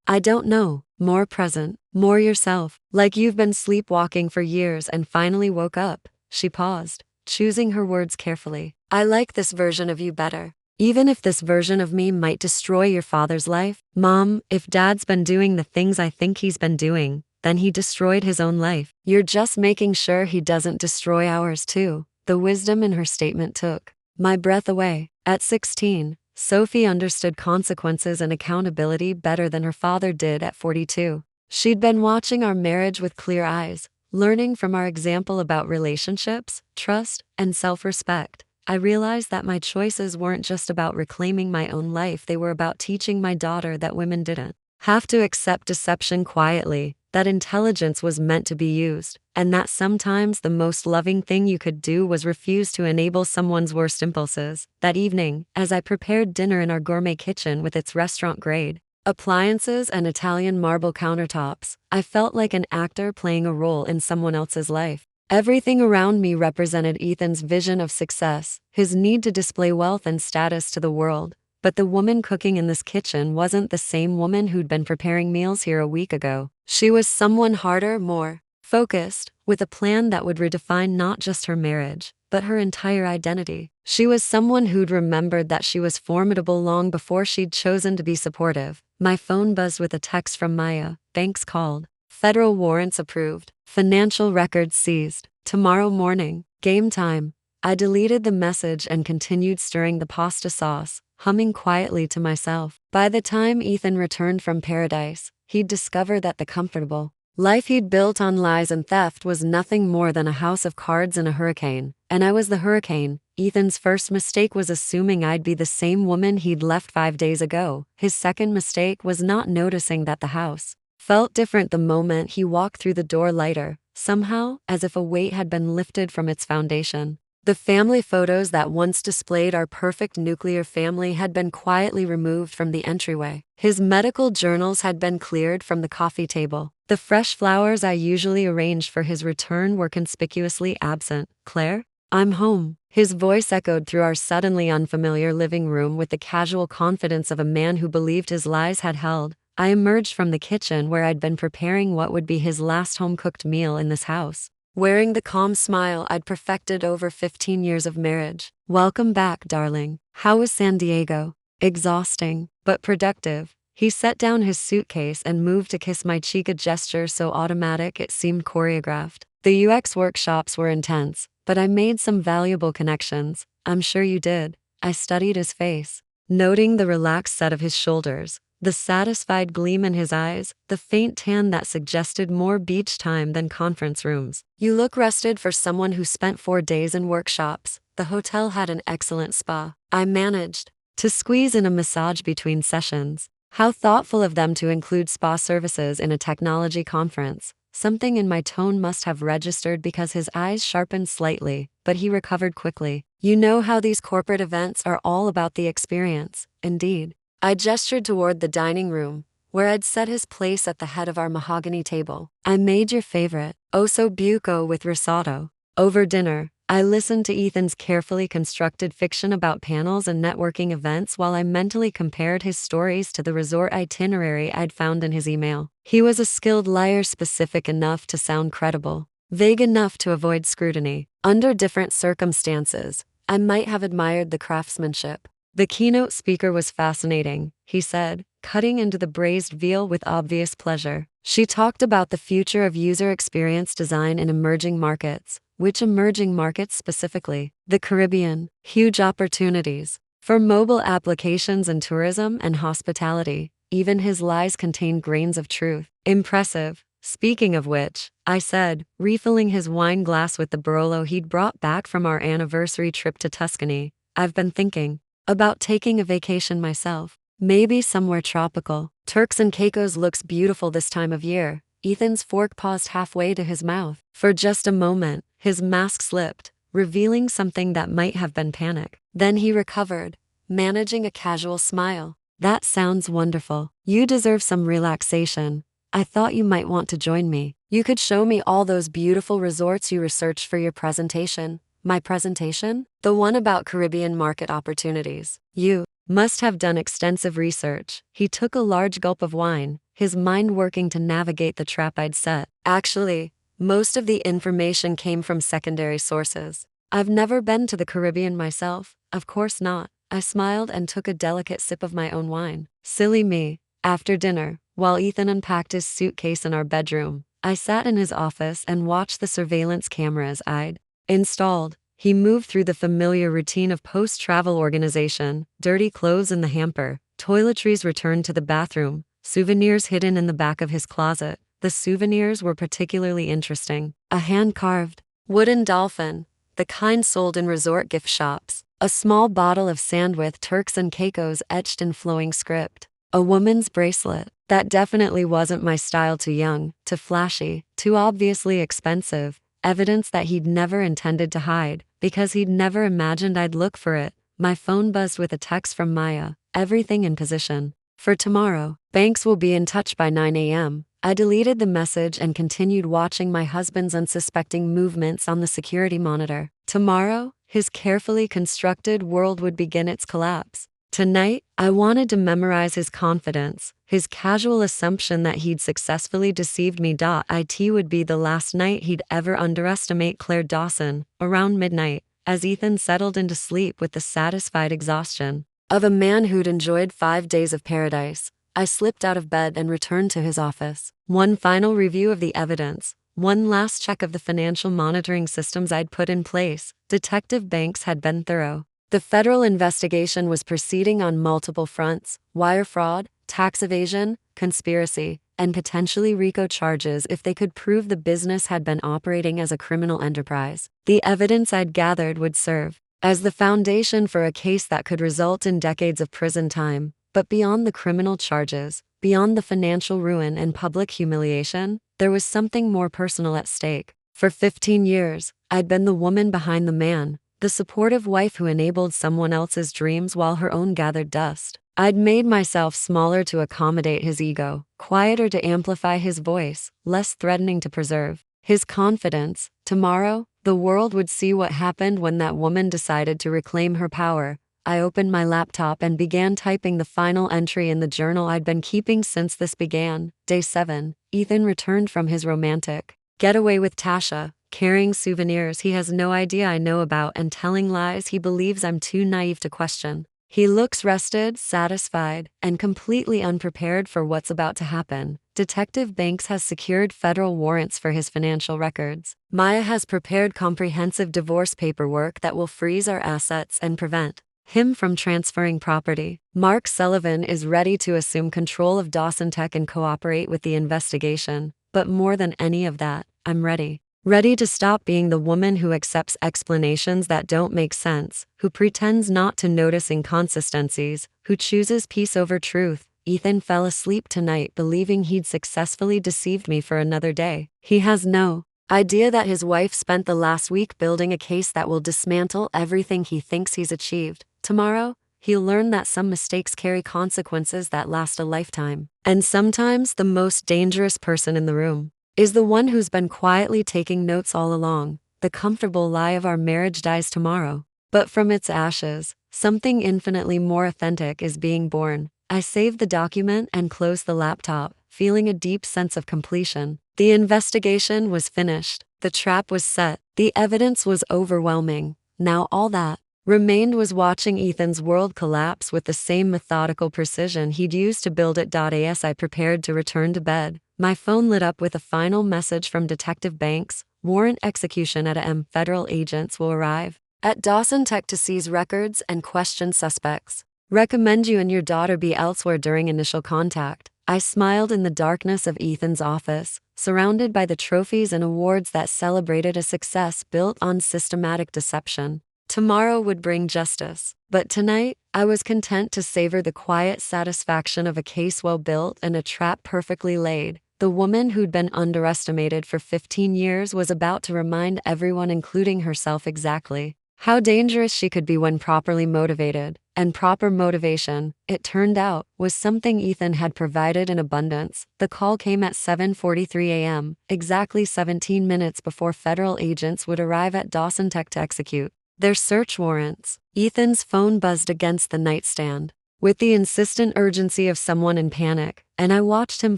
[SPEAKER 1] I don't know, more present, more yourself, like you've been sleepwalking for years and finally woke up. She paused, choosing her words carefully. I like this version of you better. Even if this version of me might destroy your father's life. Mom, if Dad's been doing the things I think he's been doing, then he destroyed his own life. You're just making sure he doesn't destroy ours too. The wisdom in her statement took my breath away. At 16, Sophie understood consequences and accountability better than her father did at 42. She'd been watching our marriage with clear eyes, learning from our example about relationships, trust, and self-respect. I realized that my choices weren't just about reclaiming my own life, they were about teaching my daughter that women didn't have to accept deception quietly, that intelligence was meant to be used, and that sometimes the most loving thing you could do was refuse to enable someone's worst impulses. That evening, as I prepared dinner in our gourmet kitchen with its restaurant-grade appliances and Italian marble countertops, I felt like an actor playing a role in someone else's life. Everything around me represented Ethan's vision of success, his need to display wealth and status to the world. But the woman cooking in this kitchen wasn't the same woman who'd been preparing meals here a week ago. She was someone harder, more focused, with a plan that would redefine not just her marriage, but her entire identity. She was someone who'd remembered that she was formidable long before she'd chosen to be supportive. My phone buzzed with a text from Maya. Banks called. Federal warrants approved. Financial records seized. Tomorrow morning. Game time. I deleted the message and continued stirring the pasta sauce, humming quietly to myself. By the time Ethan returned from paradise, he'd discovered that the comfortable life he'd built on lies and theft was nothing more than a house of cards in a hurricane. And I was the hurricane. Ethan's first mistake was assuming I'd be the same woman he'd left 5 days ago. His second mistake was not noticing that the house felt different the moment he walked through the door, lighter, somehow, as if a weight had been lifted from its foundation. The family photos that once displayed our perfect nuclear family had been quietly removed from the entryway. His medical journals had been cleared from the coffee table. The fresh flowers I usually arranged for his return were conspicuously absent. Claire? I'm home. His voice echoed through our suddenly unfamiliar living room with the casual confidence of a man who believed his lies had held. I emerged from the kitchen where I'd been preparing what would be his last home-cooked meal in this house, wearing the calm smile I'd perfected over 15 years of marriage. Welcome back, darling. How was San Diego? Exhausting, but productive. He set down his suitcase and moved to kiss my cheek, a gesture so automatic it seemed choreographed. The UX workshops were intense, but I made some valuable connections. I'm sure you did. I studied his face, noting the relaxed set of his shoulders, The satisfied gleam in his eyes, the faint tan that suggested more beach time than conference rooms. You look rested for someone who spent 4 days in workshops. The hotel had an excellent spa. I managed to squeeze in a massage between sessions. How thoughtful of them to include spa services in a technology conference. Something in my tone must have registered because his eyes sharpened slightly, but he recovered quickly. You know how these corporate events are all about the experience. Indeed. I gestured toward the dining room, where I'd set his place at the head of our mahogany table. I made your favorite, osso buco with risotto. Over dinner, I listened to Ethan's carefully constructed fiction about panels and networking events while I mentally compared his stories to the resort itinerary I'd found in his email. He was a skilled liar, specific enough to sound credible, vague enough to avoid scrutiny. Under different circumstances, I might have admired the craftsmanship. The keynote speaker was fascinating, he said, cutting into the braised veal with obvious pleasure. She talked about the future of user experience design in emerging markets. Which emerging markets specifically? The Caribbean. Huge opportunities for mobile applications in tourism and hospitality. Even his lies contained grains of truth. Impressive. Speaking of which, I said, refilling his wine glass with the Barolo he'd brought back from our anniversary trip to Tuscany, I've been thinking about taking a vacation myself. Maybe somewhere tropical. Turks and Caicos looks beautiful this time of year. Ethan's fork paused halfway to his mouth. For just a moment, his mask slipped, revealing something that might have been panic. Then he recovered, managing a casual smile. That sounds wonderful. You deserve some relaxation. I thought you might want to join me. You could show me all those beautiful resorts you researched for your presentation. My presentation? The one about Caribbean market opportunities. You must have done extensive research. He took a large gulp of wine, his mind working to navigate the trap I'd set. Actually, most of the information came from secondary sources. I've never been to the Caribbean myself. Of course not. I smiled and took a delicate sip of my own wine. Silly me. After dinner, while Ethan unpacked his suitcase in our bedroom, I sat in his office and watched the surveillance cameras I'd installed. He moved through the familiar routine of post-travel organization, dirty clothes in the hamper, toiletries returned to the bathroom, souvenirs hidden in the back of his closet. The souvenirs were particularly interesting. A hand-carved wooden dolphin, the kind sold in resort gift shops. A small bottle of sand with Turks and Caicos etched in flowing script. A woman's bracelet. That definitely wasn't my style. Too young, too flashy, too obviously expensive. Evidence that he'd never intended to hide, because he'd never imagined I'd look for it. My phone buzzed with a text from Maya. Everything in position. For tomorrow, Banks will be in touch by 9 a.m. I deleted the message and continued watching my husband's unsuspecting movements on the security monitor. Tomorrow, his carefully constructed world would begin its collapse. Tonight, I wanted to memorize his confidence, his casual assumption that he'd successfully deceived me. It would be the last night he'd ever underestimate Claire Dawson. Around midnight, as Ethan settled into sleep with the satisfied exhaustion of a man who'd enjoyed 5 days of paradise, I slipped out of bed and returned to his office. One final review of the evidence, one last check of the financial monitoring systems I'd put in place. Detective Banks had been thorough. The federal investigation was proceeding on multiple fronts: wire fraud, tax evasion, conspiracy, and potentially RICO charges if they could prove the business had been operating as a criminal enterprise. The evidence I'd gathered would serve as the foundation for a case that could result in decades of prison time. But beyond the criminal charges, beyond the financial ruin and public humiliation, there was something more personal at stake. For 15 years, I'd been the woman behind the man, the supportive wife who enabled someone else's dreams while her own gathered dust. I'd made myself smaller to accommodate his ego, quieter to amplify his voice, less threatening to preserve his confidence. Tomorrow, the world would see what happened when that woman decided to reclaim her power. I opened my laptop and began typing the final entry in the journal I'd been keeping since this began. Day 7, Ethan returned from his romantic getaway with Tasha, carrying souvenirs he has no idea I know about and telling lies he believes I'm too naive to question. He looks rested, satisfied, and completely unprepared for what's about to happen. Detective Banks has secured federal warrants for his financial records. Maya has prepared comprehensive divorce paperwork that will freeze our assets and prevent him from transferring property. Mark Sullivan is ready to assume control of Dawson Tech and cooperate with the investigation. But more than any of that, I'm ready. Ready to stop being the woman who accepts explanations that don't make sense, who pretends not to notice inconsistencies, who chooses peace over truth. Ethan fell asleep tonight believing he'd successfully deceived me for another day. He has no idea that his wife spent the last week building a case that will dismantle everything he thinks he's achieved. Tomorrow, he'll learn that some mistakes carry consequences that last a lifetime. And sometimes the most dangerous person in the room is the one who's been quietly taking notes all along. The comfortable lie of our marriage dies tomorrow. But from its ashes, something infinitely more authentic is being born. I saved the document and closed the laptop, feeling a deep sense of completion. The investigation was finished. The trap was set. The evidence was overwhelming. Now all that remained was watching Ethan's world collapse with the same methodical precision he'd used to build it. As I prepared to return to bed, my phone lit up with a final message from Detective Banks. Warrant execution at AM. Federal agents will arrive at Dawson Tech to seize records and question suspects. Recommend you and your daughter be elsewhere during initial contact. I smiled in the darkness of Ethan's office, surrounded by the trophies and awards that celebrated a success built on systematic deception. Tomorrow would bring justice, but tonight, I was content to savor the quiet satisfaction of a case well built and a trap perfectly laid. The woman who'd been underestimated for 15 years was about to remind everyone, including herself, exactly how dangerous she could be when properly motivated. And proper motivation, it turned out, was something Ethan had provided in abundance. The call came at 7:43 a.m., exactly 17 minutes before federal agents would arrive at Dawson Tech to execute their search warrants. Ethan's phone buzzed against the nightstand with the insistent urgency of someone in panic, and I watched him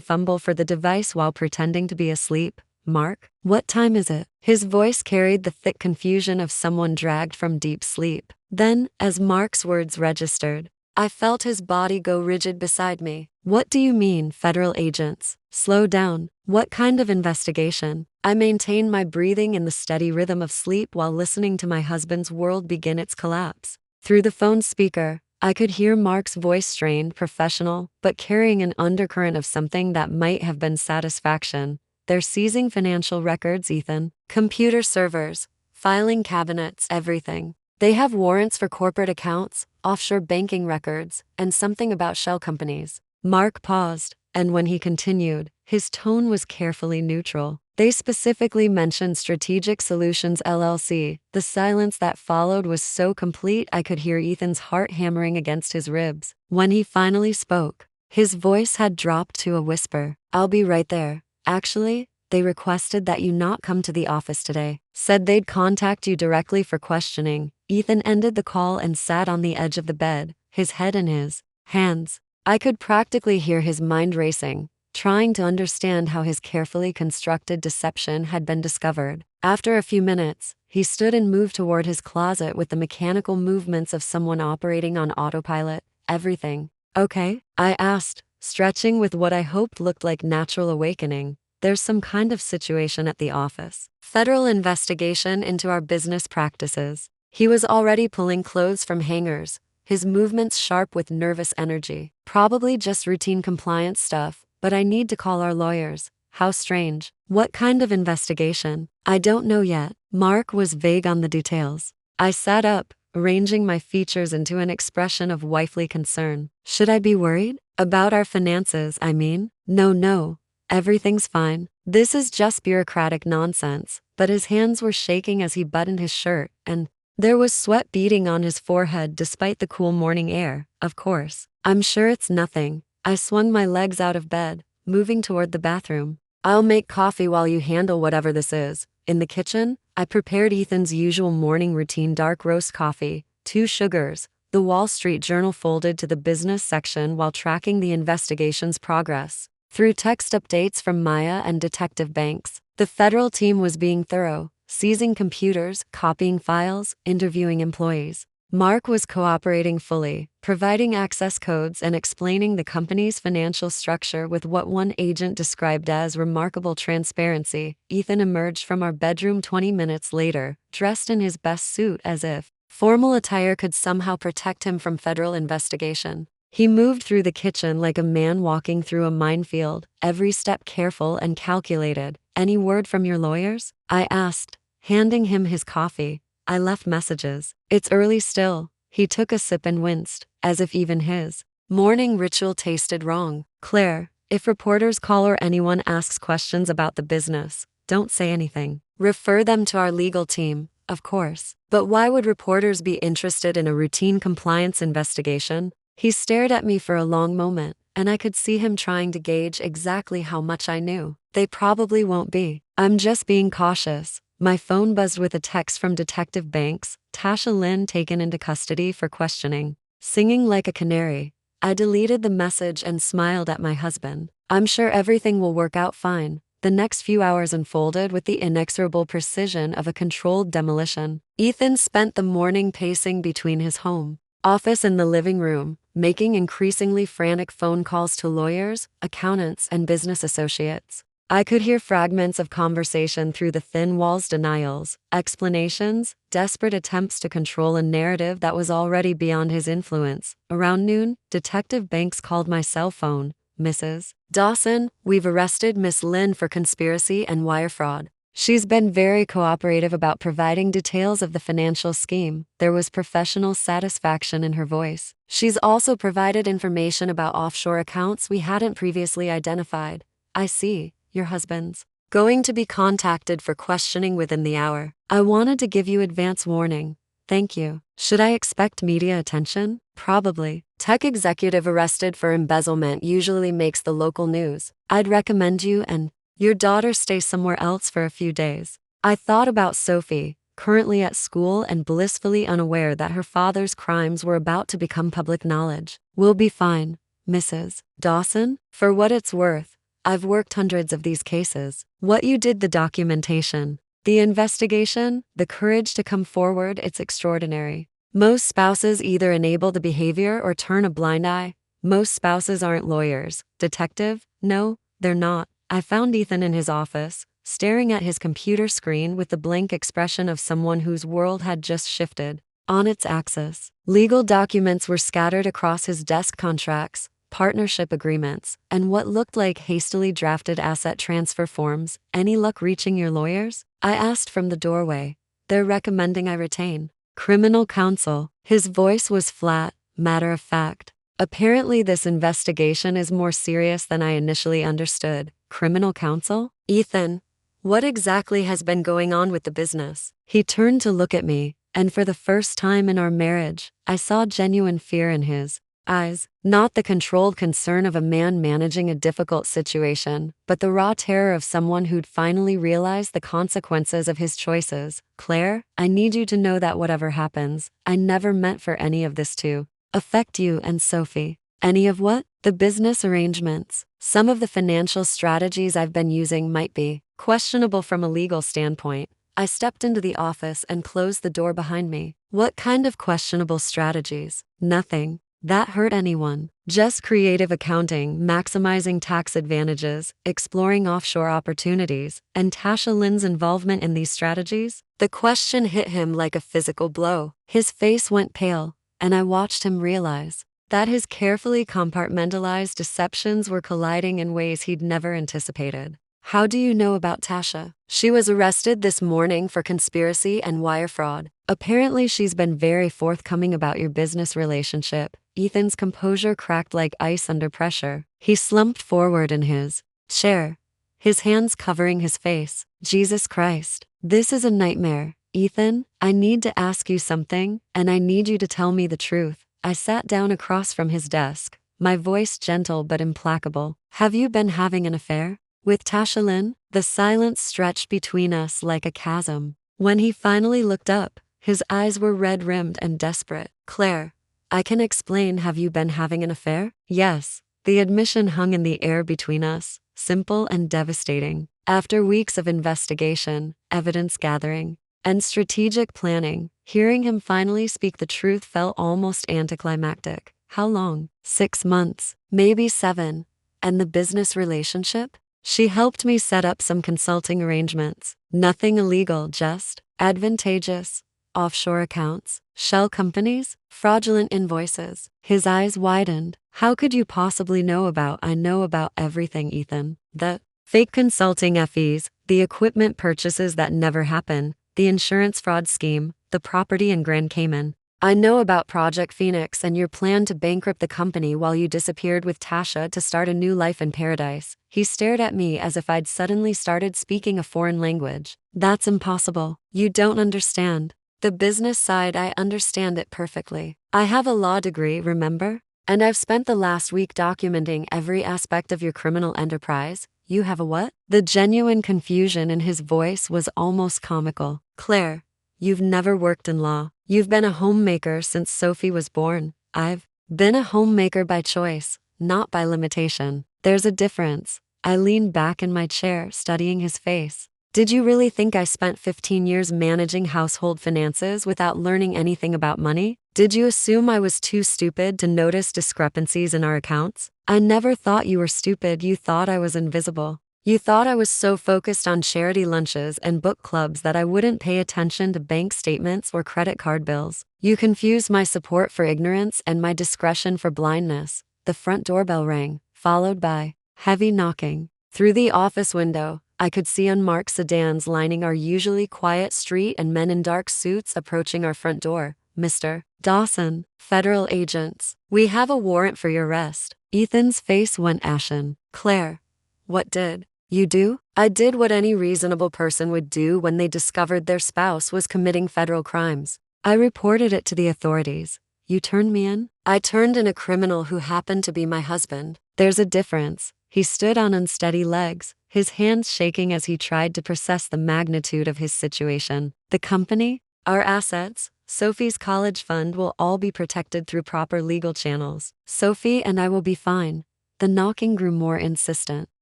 [SPEAKER 1] fumble for the device while pretending to be asleep. Mark, what time is it? His voice carried the thick confusion of someone dragged from deep sleep. Then, as Mark's words registered, I felt his body go rigid beside me. What do you mean, federal agents? Slow down. What kind of investigation? I maintained my breathing in the steady rhythm of sleep while listening to my husband's world begin its collapse. Through the phone speaker, I could hear Mark's voice, strained, professional, but carrying an undercurrent of something that might have been satisfaction. They're seizing financial records, Ethan. Computer servers, filing cabinets, everything. They have warrants for corporate accounts, offshore banking records, and something about shell companies. Mark paused, and when he continued, his tone was carefully neutral. They specifically mentioned Strategic Solutions LLC. The silence that followed was so complete I could hear Ethan's heart hammering against his ribs. When he finally spoke, his voice had dropped to a whisper. I'll be right there. Actually, they requested that you not come to the office today. Said they'd contact you directly for questioning. Ethan ended the call and sat on the edge of the bed, his head in his hands. I could practically hear his mind racing, trying to understand how his carefully constructed deception had been discovered. After a few minutes, he stood and moved toward his closet with the mechanical movements of someone operating on autopilot. Everything okay? I asked, stretching with what I hoped looked like natural awakening. There's some kind of situation at the office. Federal investigation into our business practices. He was already pulling clothes from hangers, his movements sharp with nervous energy. Probably just routine compliance stuff, but I need to call our lawyers. How strange. What kind of investigation? I don't know yet. Mark was vague on the details. I sat up, arranging my features into an expression of wifely concern. Should I be worried? About our finances, I mean? No. Everything's fine. This is just bureaucratic nonsense. But his hands were shaking as he buttoned his shirt, and there was sweat beading on his forehead despite the cool morning air. Of course. I'm sure it's nothing. I swung my legs out of bed, moving toward the bathroom. I'll make coffee while you handle whatever this is. In the kitchen, I prepared Ethan's usual morning routine: dark roast coffee, 2 sugars. The Wall Street Journal folded to the business section while tracking the investigation's progress. Through text updates from Maya and Detective Banks, the federal team was being thorough, seizing computers, copying files, interviewing employees. Mark was cooperating fully, providing access codes and explaining the company's financial structure with what one agent described as remarkable transparency. Ethan emerged from our bedroom 20 minutes later, dressed in his best suit as if Formal attire could somehow protect him from federal investigation. He moved through the kitchen like a man walking through a minefield, every step careful and calculated. "Any word from your lawyers?" I asked, handing him his coffee. "I left messages. It's early still." He took a sip and winced, as if even his morning ritual tasted wrong. "Claire, if reporters call or anyone asks questions about the business, don't say anything. Refer them to our legal team, of course." "But why would reporters be interested in a routine compliance investigation?" He stared at me for a long moment, and I could see him trying to gauge exactly how much I knew. "They probably won't be. I'm just being cautious." My phone buzzed with a text from Detective Banks, Tasha Lynn taken into custody for questioning. Singing like a canary, I deleted the message and smiled at my husband. "I'm sure everything will work out fine." The next few hours unfolded with the inexorable precision of a controlled demolition. Ethan spent the morning pacing between his home office and the living room, making increasingly frantic phone calls to lawyers, accountants, and business associates. I could hear fragments of conversation through the thin walls, denials, explanations, desperate attempts to control a narrative that was already beyond his influence. Around noon, Detective Banks called my cell phone. "Mrs. Dawson, we've arrested Miss Lynn for conspiracy and wire fraud. She's been very cooperative about providing details of the financial scheme." There was professional satisfaction in her voice. "She's also provided information about offshore accounts we hadn't previously identified." "I see. Your husband's going to be contacted for questioning within the hour. I wanted to give you advance warning." "Thank you. Should I expect media attention?" "Probably. Tech executive arrested for embezzlement usually makes the local news. I'd recommend you and your daughter stay somewhere else for a few days." I thought about Sophie, currently at school and blissfully unaware that her father's crimes were about to become public knowledge. "We'll be fine, Mrs. Dawson. For what it's worth, I've worked hundreds of these cases." "What you did, the documentation, the investigation, the courage to come forward, it's extraordinary. Most spouses either enable the behavior or turn a blind eye. Most spouses aren't lawyers." "Detective? No, they're not." I found Ethan in his office, staring at his computer screen with the blank expression of someone whose world had just shifted on its axis. Legal documents were scattered across his desk: contracts, partnership agreements, and what looked like hastily drafted asset transfer forms. "Any luck reaching your lawyers?" I asked from the doorway. "They're recommending I retain criminal counsel." His voice was flat, matter of fact. "Apparently this investigation is more serious than I initially understood." "Criminal counsel?" "Ethan, what exactly has been going on with the business?" He turned to look at me, and for the first time in our marriage, I saw genuine fear in his eyes. Not the controlled concern of a man managing a difficult situation, but the raw terror of someone who'd finally realized the consequences of his choices. "Claire, I need you to know that whatever happens, I never meant for any of this to affect you and Sophie." "Any of what?" "The business arrangements. Some of the financial strategies I've been using might be questionable from a legal standpoint." I stepped into the office and closed the door behind me. "What kind of questionable strategies?" "Nothing that hurt anyone. Just creative accounting, maximizing tax advantages, exploring offshore opportunities." "And Tasha Lynn's involvement in these strategies?" The question hit him like a physical blow. His face went pale, and I watched him realize that his carefully compartmentalized deceptions were colliding in ways he'd never anticipated. "How do you know about Tasha?" "She was arrested this morning for conspiracy and wire fraud. Apparently she's been very forthcoming about your business relationship." Ethan's composure cracked like ice under pressure. He slumped forward in his chair, his hands covering his face. "Jesus Christ. This is a nightmare. Ethan, I need to ask you something, and I need you to tell me the truth." I sat down across from his desk, my voice gentle but implacable. "Have you been having an affair with Tasha Lynn?" The silence stretched between us like a chasm. When he finally looked up, his eyes were red-rimmed and desperate. "Claire, I can explain. Have you been having an affair?" "Yes." The admission hung in the air between us, simple and devastating. After weeks of investigation, evidence gathering, and strategic planning, hearing him finally speak the truth felt almost anticlimactic. "How long?" 6 months, maybe 7. "And the business relationship?" She helped me set up some consulting arrangements. Nothing illegal, just advantageous. offshore accounts, shell companies, fraudulent invoices. His eyes widened. How could you possibly know about? I know about everything, Ethan. The fake consulting fees, the equipment purchases that never happen, the insurance fraud scheme, the property in Grand Cayman. I know about Project Phoenix and your plan to bankrupt the company while you disappeared with Tasha to start a new life in paradise. He stared at me as if I'd suddenly started speaking a foreign language. That's impossible. You don't understand. The business side, I understand it perfectly. I have a law degree, remember? And I've spent the last week documenting every aspect of your criminal enterprise. You have a what? The genuine confusion in his voice was almost comical. Claire, you've never worked in law. You've been a homemaker since Sophie was born. I've been a homemaker by choice, not by limitation. There's a difference. I leaned back in my chair, studying his face. Did you really think I spent 15 years managing household finances without learning anything about money? Did you assume I was too stupid to notice discrepancies in our accounts? I never thought you were stupid. You thought I was invisible. You thought I was so focused on charity lunches and book clubs that I wouldn't pay attention to bank statements or credit card bills. You confused my support for ignorance and my discretion for blindness. The front doorbell rang, followed by heavy knocking. Through the office window, I could see unmarked sedans lining our usually quiet street and men in dark suits approaching our front door. Mr. Dawson, federal agents. We have a warrant for your arrest. Ethan's face went ashen. Claire, what did you do? I did what any reasonable person would do when they discovered their spouse was committing federal crimes. I reported it to the authorities. You turned me in? I turned in a criminal who happened to be my husband. There's a difference. He stood on unsteady legs, his hands shaking as he tried to process the magnitude of his situation. The company, our assets, Sophie's college fund will all be protected through proper legal channels. Sophie and I will be fine. The knocking grew more insistent.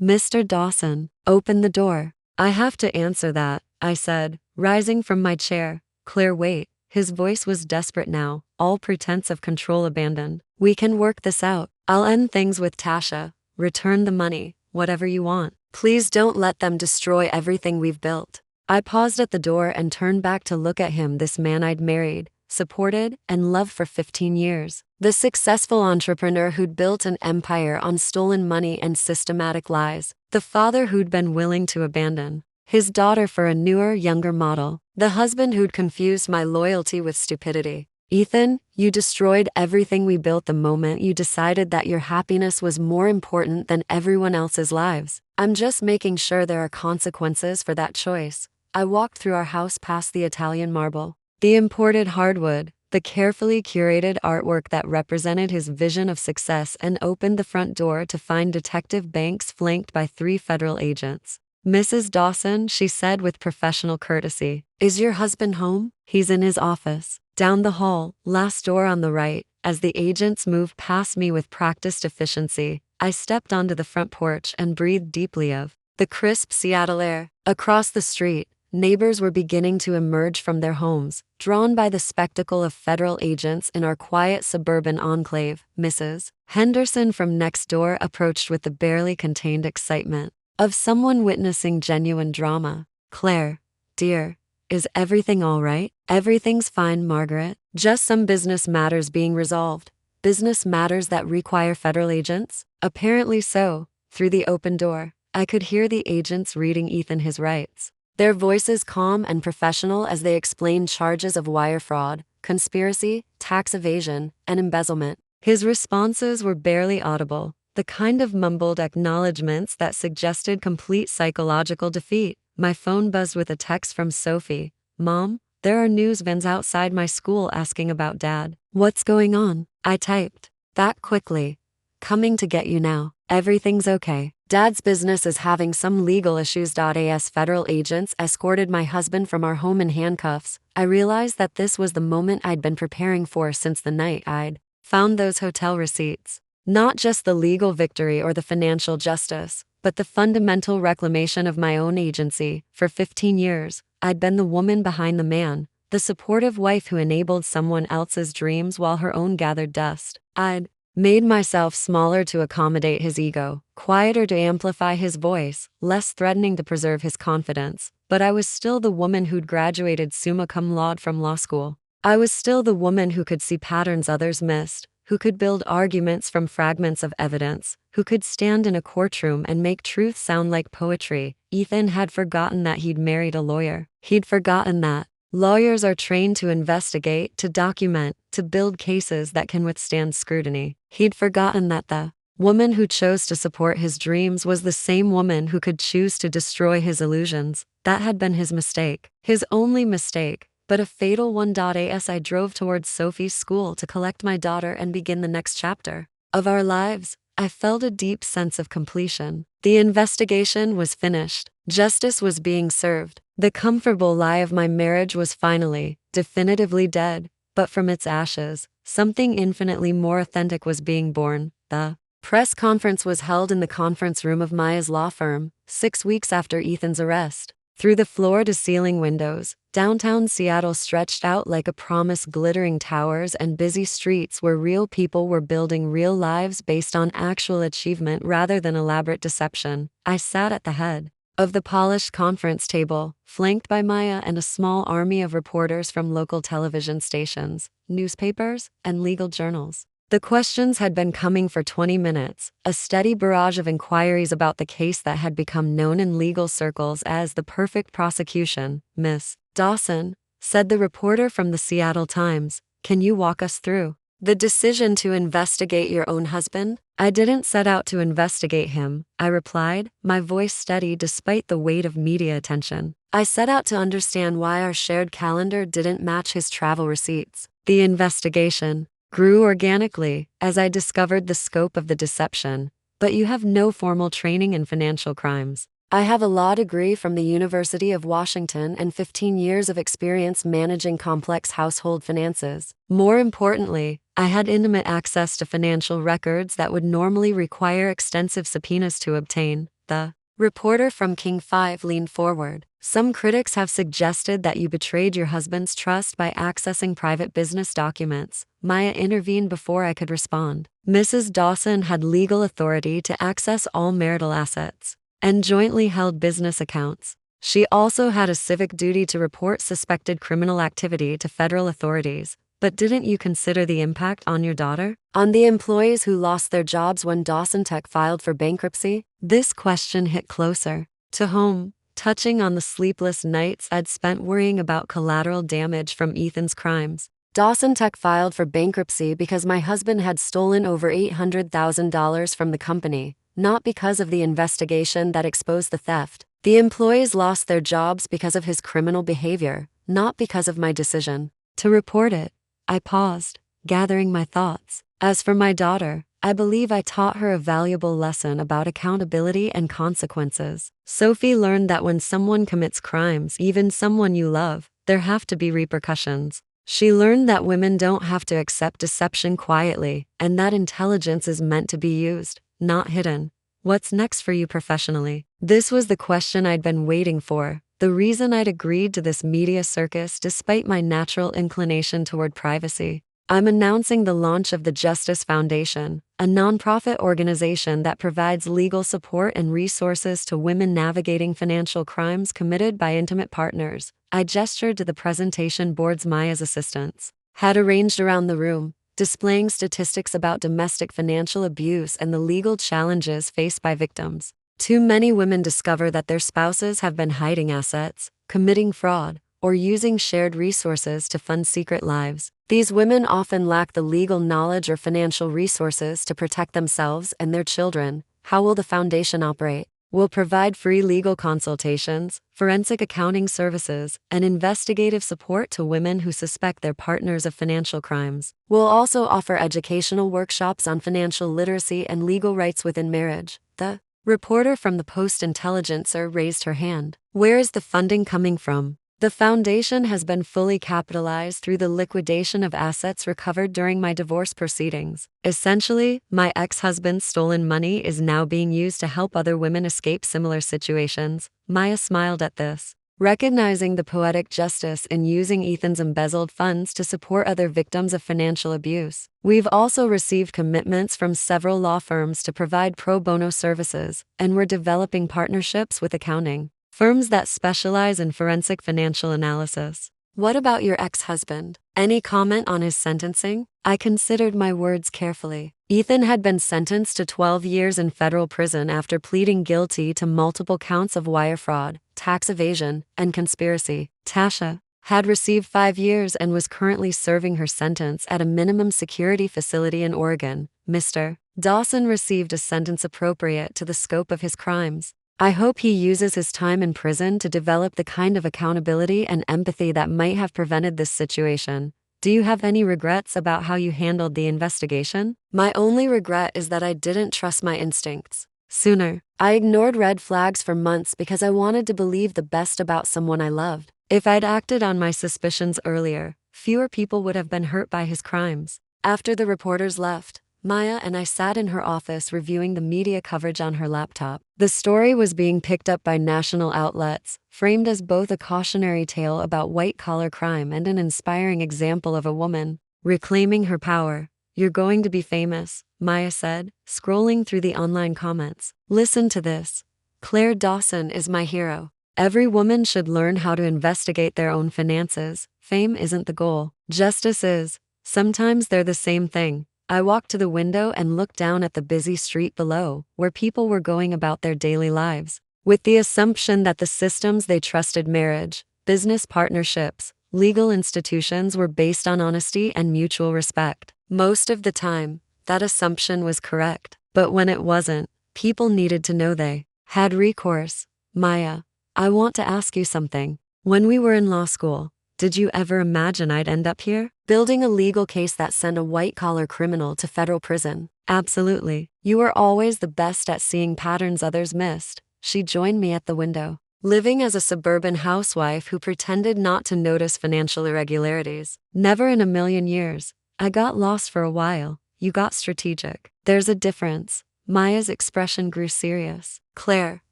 [SPEAKER 1] Mr. Dawson, open the door. I have to answer that, I said, rising from my chair. Claire, wait. His voice was desperate now, all pretense of control abandoned. We can work this out. I'll end things with Tasha. Return the money, whatever you want. Please don't let them destroy everything we've built. I paused at the door and turned back to look at him, this man I'd married, supported, and loved for 15 years. The successful entrepreneur who'd built an empire on stolen money and systematic lies. The father who'd been willing to abandon his daughter for a newer, younger model. The husband who'd confused my loyalty with stupidity. Ethan, you destroyed everything we built the moment you decided that your happiness was more important than everyone else's lives. I'm just making sure there are consequences for that choice. I walked through our house past the Italian marble, the imported hardwood, the carefully curated artwork that represented his vision of success, and opened the front door to find Detective Banks flanked by 3 federal agents. Mrs. Dawson, she said with professional courtesy, is your husband home? He's in his office. Down the hall, last door on the right. As the agents moved past me with practiced efficiency, I stepped onto the front porch and breathed deeply of the crisp Seattle air. Across the street, neighbors were beginning to emerge from their homes, drawn by the spectacle of federal agents in our quiet suburban enclave. Mrs. Henderson from next door approached with the barely contained excitement of someone witnessing genuine drama. Claire, dear, is everything all right? Everything's fine, Margaret. Just some business matters being resolved. Business matters that require federal agents? Apparently so. Through the open door, I could hear the agents reading Ethan his rights. Their voices calm and professional as they explained charges of wire fraud, conspiracy, tax evasion, and embezzlement. His responses were barely audible, the kind of mumbled acknowledgments that suggested complete psychological defeat. My phone buzzed with a text from Sophie. Mom, there are news vans outside my school asking about Dad. What's going on? I typed. That quickly. Coming to get you now. Everything's okay. Dad's business is having some legal issues. As federal agents escorted my husband from our home in handcuffs, I realized that this was the moment I'd been preparing for since the night I'd found those hotel receipts. Not just the legal victory or the financial justice, but the fundamental reclamation of my own agency. For 15 years, I'd been the woman behind the man, the supportive wife who enabled someone else's dreams while her own gathered dust. I'd made myself smaller to accommodate his ego, quieter to amplify his voice, less threatening to preserve his confidence. but I was still the woman who'd graduated summa cum laude from law school. I was still the woman who could see patterns others missed, who could build arguments from fragments of evidence, who could stand in a courtroom and make truth sound like poetry. Ethan had forgotten that he'd married a lawyer. He'd forgotten that lawyers are trained to investigate, to document, to build cases that can withstand scrutiny. He'd forgotten that the woman who chose to support his dreams was the same woman who could choose to destroy his illusions. That had been his mistake. His only mistake, but a fatal one. As I drove towards Sophie's school to collect my daughter and begin the next chapter of our lives, I felt a deep sense of completion. The investigation was finished. Justice was being served. The comfortable lie of my marriage was finally, definitively dead, but from its ashes, something infinitely more authentic was being born. The press conference was held in the conference room of Maya's law firm, 6 weeks after Ethan's arrest. Through the floor-to-ceiling windows, downtown Seattle stretched out like a promise, glittering towers and busy streets where real people were building real lives based on actual achievement rather than elaborate deception. I sat at the head of the polished conference table, flanked by Maya and a small army of reporters from local television stations, newspapers, and legal journals. The questions had been coming for 20 minutes, a steady barrage of inquiries about the case that had become known in legal circles as the perfect prosecution. Miss Dawson, said the reporter from the Seattle Times, can you walk us through the decision to investigate your own husband? I didn't set out to investigate him, I replied, my voice steady despite the weight of media attention. I set out to understand why our shared calendar didn't match his travel receipts. The investigation grew organically as I discovered the scope of the deception. But you have no formal training in financial crimes. I have a law degree from the University of Washington and 15 years of experience managing complex household finances. More importantly, I had intimate access to financial records that would normally require extensive subpoenas to obtain. The reporter from King 5 leaned forward. Some critics have suggested that you betrayed your husband's trust by accessing private business documents. Maya intervened before I could respond. Mrs. Dawson had legal authority to access all marital assets and jointly held business accounts. She also had a civic duty to report suspected criminal activity to federal authorities. But didn't you consider the impact on your daughter? On the employees who lost their jobs when Dawson Tech filed for bankruptcy? This question hit closer to home, touching on the sleepless nights I'd spent worrying about collateral damage from Ethan's crimes. Dawson Tech filed for bankruptcy because my husband had stolen over $800,000 from the company, not because of the investigation that exposed the theft. The employees lost their jobs because of his criminal behavior, not because of my decision to report it. I paused, gathering my thoughts. As for my daughter, I believe I taught her a valuable lesson about accountability and consequences. Sophie learned that when someone commits crimes, even someone you love, there have to be repercussions. She learned that women don't have to accept deception quietly, and that intelligence is meant to be used, not hidden. What's next for you professionally? This was the question I'd been waiting for. The reason I'd agreed to this media circus despite my natural inclination toward privacy. I'm announcing the launch of the Justice Foundation, a nonprofit organization that provides legal support and resources to women navigating financial crimes committed by intimate partners. I gestured to the presentation boards Maya's assistants had arranged around the room, displaying statistics about domestic financial abuse and the legal challenges faced by victims. Too many women discover that their spouses have been hiding assets, committing fraud, or using shared resources to fund secret lives. These women often lack the legal knowledge or financial resources to protect themselves and their children. How will the foundation operate? We'll provide free legal consultations, forensic accounting services, and investigative support to women who suspect their partners of financial crimes. We'll also offer educational workshops on financial literacy and legal rights within marriage. The reporter from the Post-Intelligencer raised her hand. Where is the funding coming from? The foundation has been fully capitalized through the liquidation of assets recovered during my divorce proceedings. Essentially, my ex-husband's stolen money is now being used to help other women escape similar situations. Maya smiled at this, recognizing the poetic justice in using Ethan's embezzled funds to support other victims of financial abuse. We've also received commitments from several law firms to provide pro bono services, and we're developing partnerships with accounting firms that specialize in forensic financial analysis. What about your ex-husband? Any comment on his sentencing? I considered my words carefully. Ethan had been sentenced to 12 years in federal prison after pleading guilty to multiple counts of wire fraud, tax evasion, and conspiracy. Tasha had received 5 years and was currently serving her sentence at a minimum security facility in Oregon. Mr. Dawson received a sentence appropriate to the scope of his crimes. I hope he uses his time in prison to develop the kind of accountability and empathy that might have prevented this situation. Do you have any regrets about how you handled the investigation? My only regret is that I didn't trust my instincts sooner. I ignored red flags for months because I wanted to believe the best about someone I loved. If I'd acted on my suspicions earlier, fewer people would have been hurt by his crimes. After the reporters left, Maya and I sat in her office reviewing the media coverage on her laptop. The story was being picked up by national outlets, framed as both a cautionary tale about white-collar crime and an inspiring example of a woman reclaiming her power. You're going to be famous, Maya said, scrolling through the online comments. Listen to this. Claire Dawson is my hero. Every woman should learn how to investigate their own finances. Fame isn't the goal. Justice is. Sometimes they're the same thing. I walked to the window and looked down at the busy street below, where people were going about their daily lives, with the assumption that the systems they trusted, marriage, business partnerships, legal institutions, were based on honesty and mutual respect. Most of the time, that assumption was correct. But when it wasn't, people needed to know they had recourse. Maya, I want to ask you something. When we were in law school, did you ever imagine I'd end up here, building a legal case that sent a white-collar criminal to federal prison? Absolutely. You were always the best at seeing patterns others missed. She joined me at the window. Living as a suburban housewife who pretended not to notice financial irregularities. Never in a million years. I got lost for a while. You got strategic. There's a difference. Maya's expression grew serious. Claire,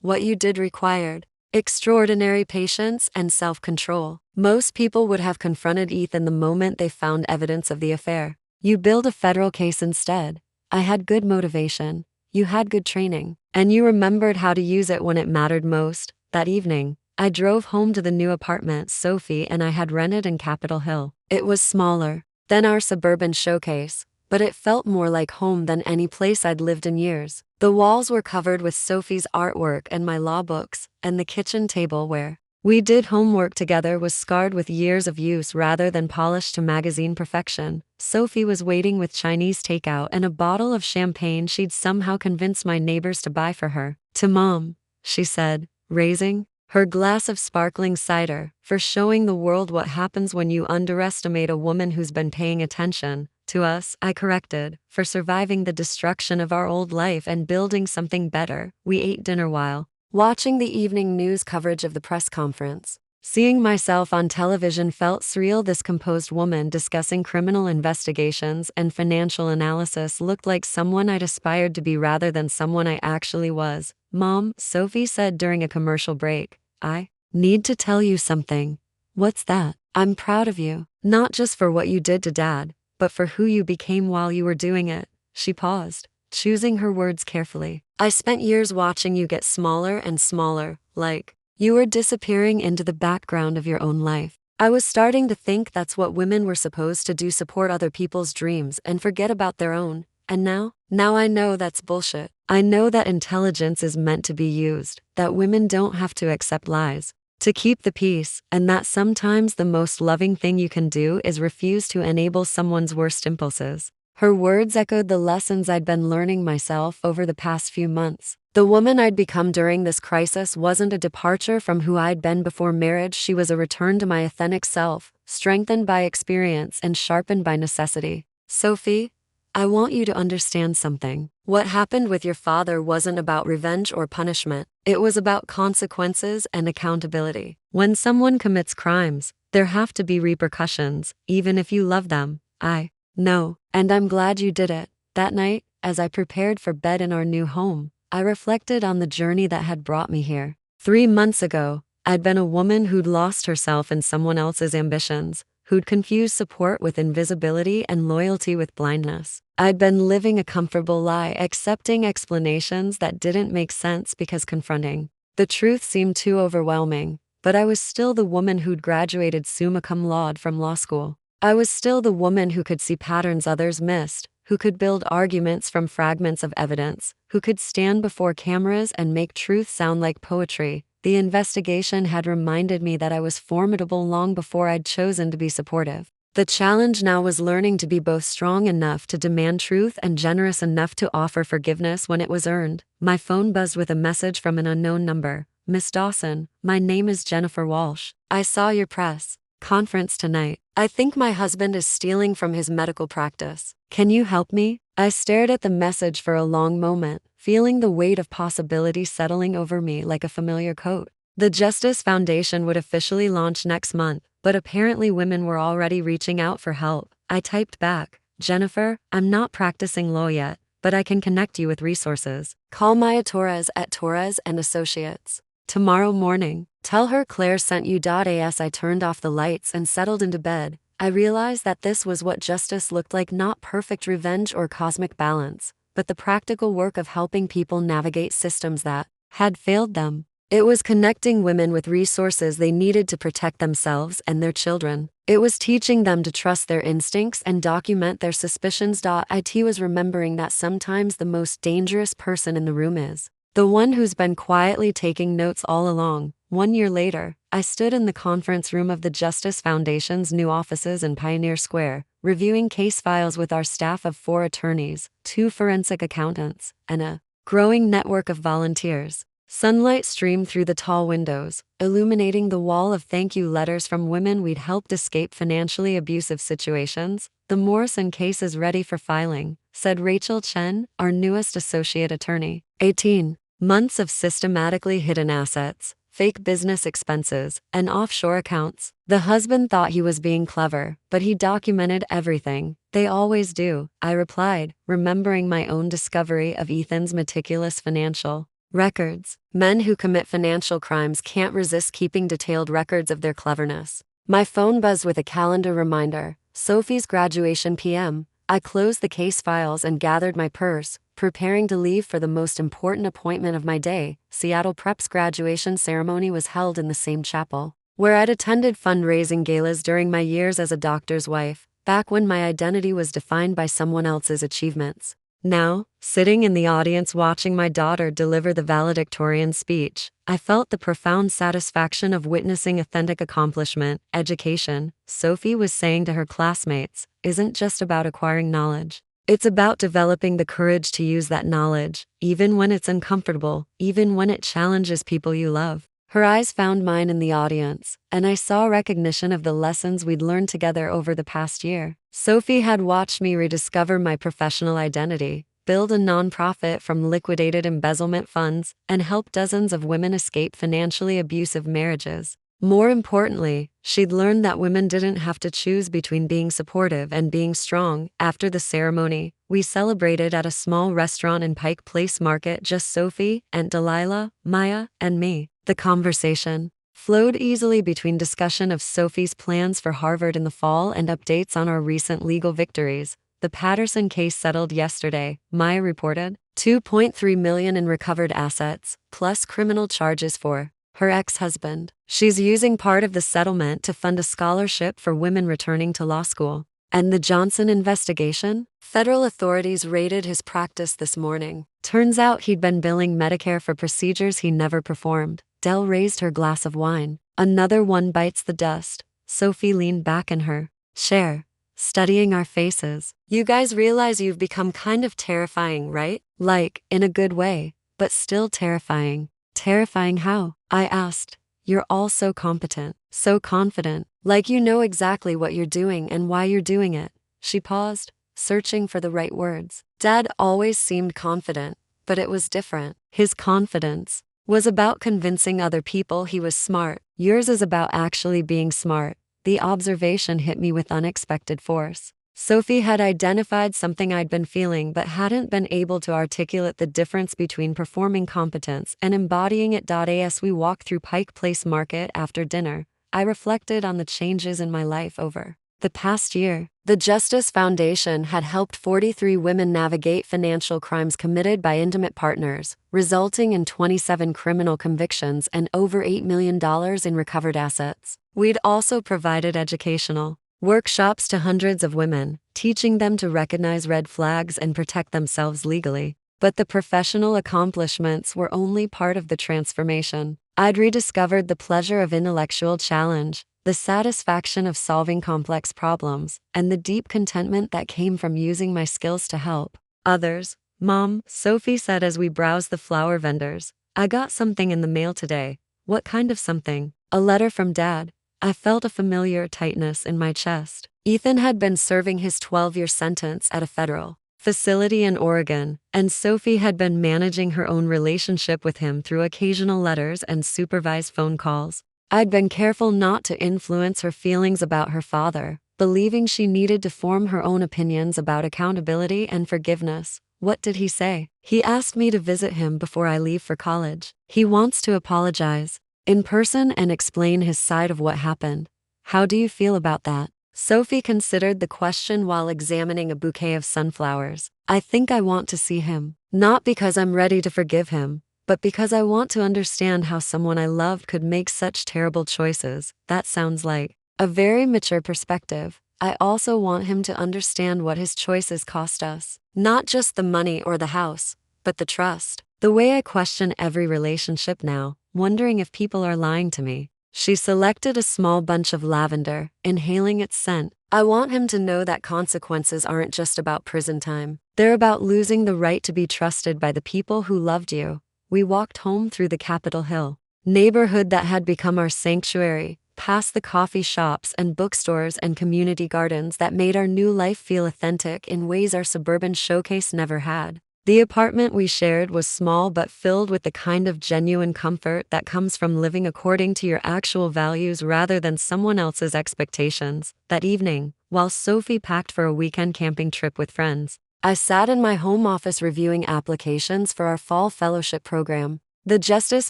[SPEAKER 1] what you did required extraordinary patience and self-control. Most people would have confronted Ethan the moment they found evidence of the affair. You built a federal case instead. I had good motivation. You had good training. And you remembered how to use it when it mattered most. That evening, I drove home to the new apartment Sophie and I had rented in Capitol Hill. It was smaller than our suburban showcase, but it felt more like home than any place I'd lived in years. The walls were covered with Sophie's artwork and my law books, and the kitchen table where we did homework together was scarred with years of use rather than polished to magazine perfection. Sophie was waiting with Chinese takeout and a bottle of champagne she'd somehow convinced my neighbors to buy for her. To Mom, she said, raising her glass of sparkling cider, for showing the world what happens when you underestimate a woman who's been paying attention. To us, I corrected, for surviving the destruction of our old life and building something better. We ate dinner while watching the evening news coverage of the press conference. Seeing myself on television felt surreal. This composed woman discussing criminal investigations and financial analysis looked like someone I'd aspired to be rather than someone I actually was. Mom, Sophie said during a commercial break, I need to tell you something. What's that? I'm proud of you, not just for what you did to Dad, but for who you became while you were doing it. She paused, choosing her words carefully. I spent years watching you get smaller and smaller, like you were disappearing into the background of your own life. I was starting to think that's what women were supposed to do, support other people's dreams and forget about their own. And now I know that's bullshit. I know that intelligence is meant to be used, that women don't have to accept lies to keep the peace, and that sometimes the most loving thing you can do is refuse to enable someone's worst impulses. Her words echoed the lessons I'd been learning myself over the past few months. The woman I'd become during this crisis wasn't a departure from who I'd been before marriage. She was a return to my authentic self, strengthened by experience and sharpened by necessity. Sophie, I want you to understand something. What happened with your father wasn't about revenge or punishment. It was about consequences and accountability. When someone commits crimes, there have to be repercussions, even if you love them. I know, and I'm glad you did it. That night, as I prepared for bed in our new home, I reflected on the journey that had brought me here. 3 months ago, I'd been a woman who'd lost herself in someone else's ambitions, who'd confused support with invisibility and loyalty with blindness. I'd been living a comfortable lie, accepting explanations that didn't make sense because confronting The truth seemed too overwhelming, but I was still the woman who'd graduated summa cum laude from law school. I was still the woman who could see patterns others missed, who could build arguments from fragments of evidence, who could stand before cameras and make truth sound like poetry. The investigation had reminded me that I was formidable long before I'd chosen to be supportive. The challenge now was learning to be both strong enough to demand truth and generous enough to offer forgiveness when it was earned. My phone buzzed with a message from an unknown number. Miss Dawson, my name is Jennifer Walsh. I saw your press conference tonight. I think my husband is stealing from his medical practice. Can you help me? I stared at the message for a long moment, feeling the weight of possibility settling over me like a familiar coat. The Justice Foundation would officially launch next month, but apparently women were already reaching out for help. I typed back, Jennifer, I'm not practicing law yet, but I can connect you with resources. Call Maya Torres at Torres and Associates tomorrow morning. Tell her Claire sent you. As I turned off the lights and settled into bed, I realized that this was what justice looked like, not perfect revenge or cosmic balance, but the practical work of helping people navigate systems that had failed them. It was connecting women with resources they needed to protect themselves and their children. It was teaching them to trust their instincts and document their suspicions. It was remembering that sometimes the most dangerous person in the room is the one who's been quietly taking notes all along. 1 year later, I stood in the conference room of the Justice Foundation's new offices in Pioneer Square, reviewing case files with our staff of 4 attorneys, 2 forensic accountants, and a growing network of volunteers. Sunlight streamed through the tall windows, illuminating the wall of thank you letters from women we'd helped escape financially abusive situations. The Morrison case is ready for filing, said Rachel Chen, our newest associate attorney. 18 months of systematically hidden assets, fake business expenses, and offshore accounts. The husband thought he was being clever, but he documented everything. They always do, I replied, remembering my own discovery of Ethan's meticulous financial records. Men who commit financial crimes can't resist keeping detailed records of their cleverness. My phone buzzed with a calendar reminder. Sophie's graduation PM. I closed the case files and gathered my purse, preparing to leave for the most important appointment of my day. Seattle Prep's graduation ceremony was held in the same chapel where I'd attended fundraising galas during my years as a doctor's wife, back when my identity was defined by someone else's achievements. Now, sitting in the audience watching my daughter deliver the valedictorian speech, I felt the profound satisfaction of witnessing authentic accomplishment. Education, Sophie was saying to her classmates, isn't just about acquiring knowledge. It's about developing the courage to use that knowledge, even when it's uncomfortable, even when it challenges people you love. Her eyes found mine in the audience, and I saw recognition of the lessons we'd learned together over the past year. Sophie had watched me rediscover my professional identity, build a nonprofit from liquidated embezzlement funds, and help dozens of women escape financially abusive marriages. More importantly, she'd learned that women didn't have to choose between being supportive and being strong. After the ceremony, we celebrated at a small restaurant in Pike Place Market, just Sophie, Aunt Delilah, Maya, and me. The conversation flowed easily between discussion of Sophie's plans for Harvard in the fall and updates on our recent legal victories. The Patterson case settled yesterday, Maya reported. $2.3 million in recovered assets, plus criminal charges for her ex-husband. She's using part of the settlement to fund a scholarship for women returning to law school. And the Johnson investigation? Federal authorities raided his practice this morning. Turns out he'd been billing Medicare for procedures he never performed. Dell raised her glass of wine. Another one bites the dust. Sophie leaned back in her chair, studying our faces. You guys realize you've become kind of terrifying, right? Like, in a good way, but still terrifying. Terrifying how? I asked. You're all so competent, so confident, like you know exactly what you're doing and why you're doing it. She paused, searching for the right words. Dad always seemed confident, but it was different. His confidence was about convincing other people he was smart. Yours is about actually being smart. The observation hit me with unexpected force. Sophie had identified something I'd been feeling but hadn't been able to articulate the difference between performing competence and embodying it. As we walked through Pike Place Market after dinner, I reflected on the changes in my life over The past year, the Justice Foundation had helped 43 women navigate financial crimes committed by intimate partners, resulting in 27 criminal convictions and over $8 million in recovered assets. We'd also provided educational workshops to hundreds of women, teaching them to recognize red flags and protect themselves legally. But the professional accomplishments were only part of the transformation. I'd rediscovered the pleasure of intellectual challenge, the satisfaction of solving complex problems, and the deep contentment that came from using my skills to help others. Mom, Sophie said as we browsed the flower vendors, I got something in the mail today. What kind of something? A letter from Dad. I felt a familiar tightness in my chest. Ethan had been serving his 12-year sentence at a federal facility in Oregon, and Sophie had been managing her own relationship with him through occasional letters and supervised phone calls. I'd been careful not to influence her feelings about her father, believing she needed to form her own opinions about accountability and forgiveness. What did he say? He asked me to visit him before I leave for college. He wants to apologize in person and explain his side of what happened. How do you feel about that? Sophie considered the question while examining a bouquet of sunflowers. I think I want to see him. Not because I'm ready to forgive him, but because I want to understand how someone I loved could make such terrible choices. That sounds like a very mature perspective. I also want him to understand what his choices cost us. Not just the money or the house, but the trust. The way I question every relationship now, wondering if people are lying to me. She selected a small bunch of lavender, inhaling its scent. I want him to know that consequences aren't just about prison time. They're about losing the right to be trusted by the people who loved you. We walked home through the Capitol Hill neighborhood that had become our sanctuary, past the coffee shops and bookstores and community gardens that made our new life feel authentic in ways our suburban showcase never had. The apartment we shared was small but filled with the kind of genuine comfort that comes from living according to your actual values rather than someone else's expectations. That evening, while Sophie packed for a weekend camping trip with friends, I sat in my home office reviewing applications for our fall fellowship program. The Justice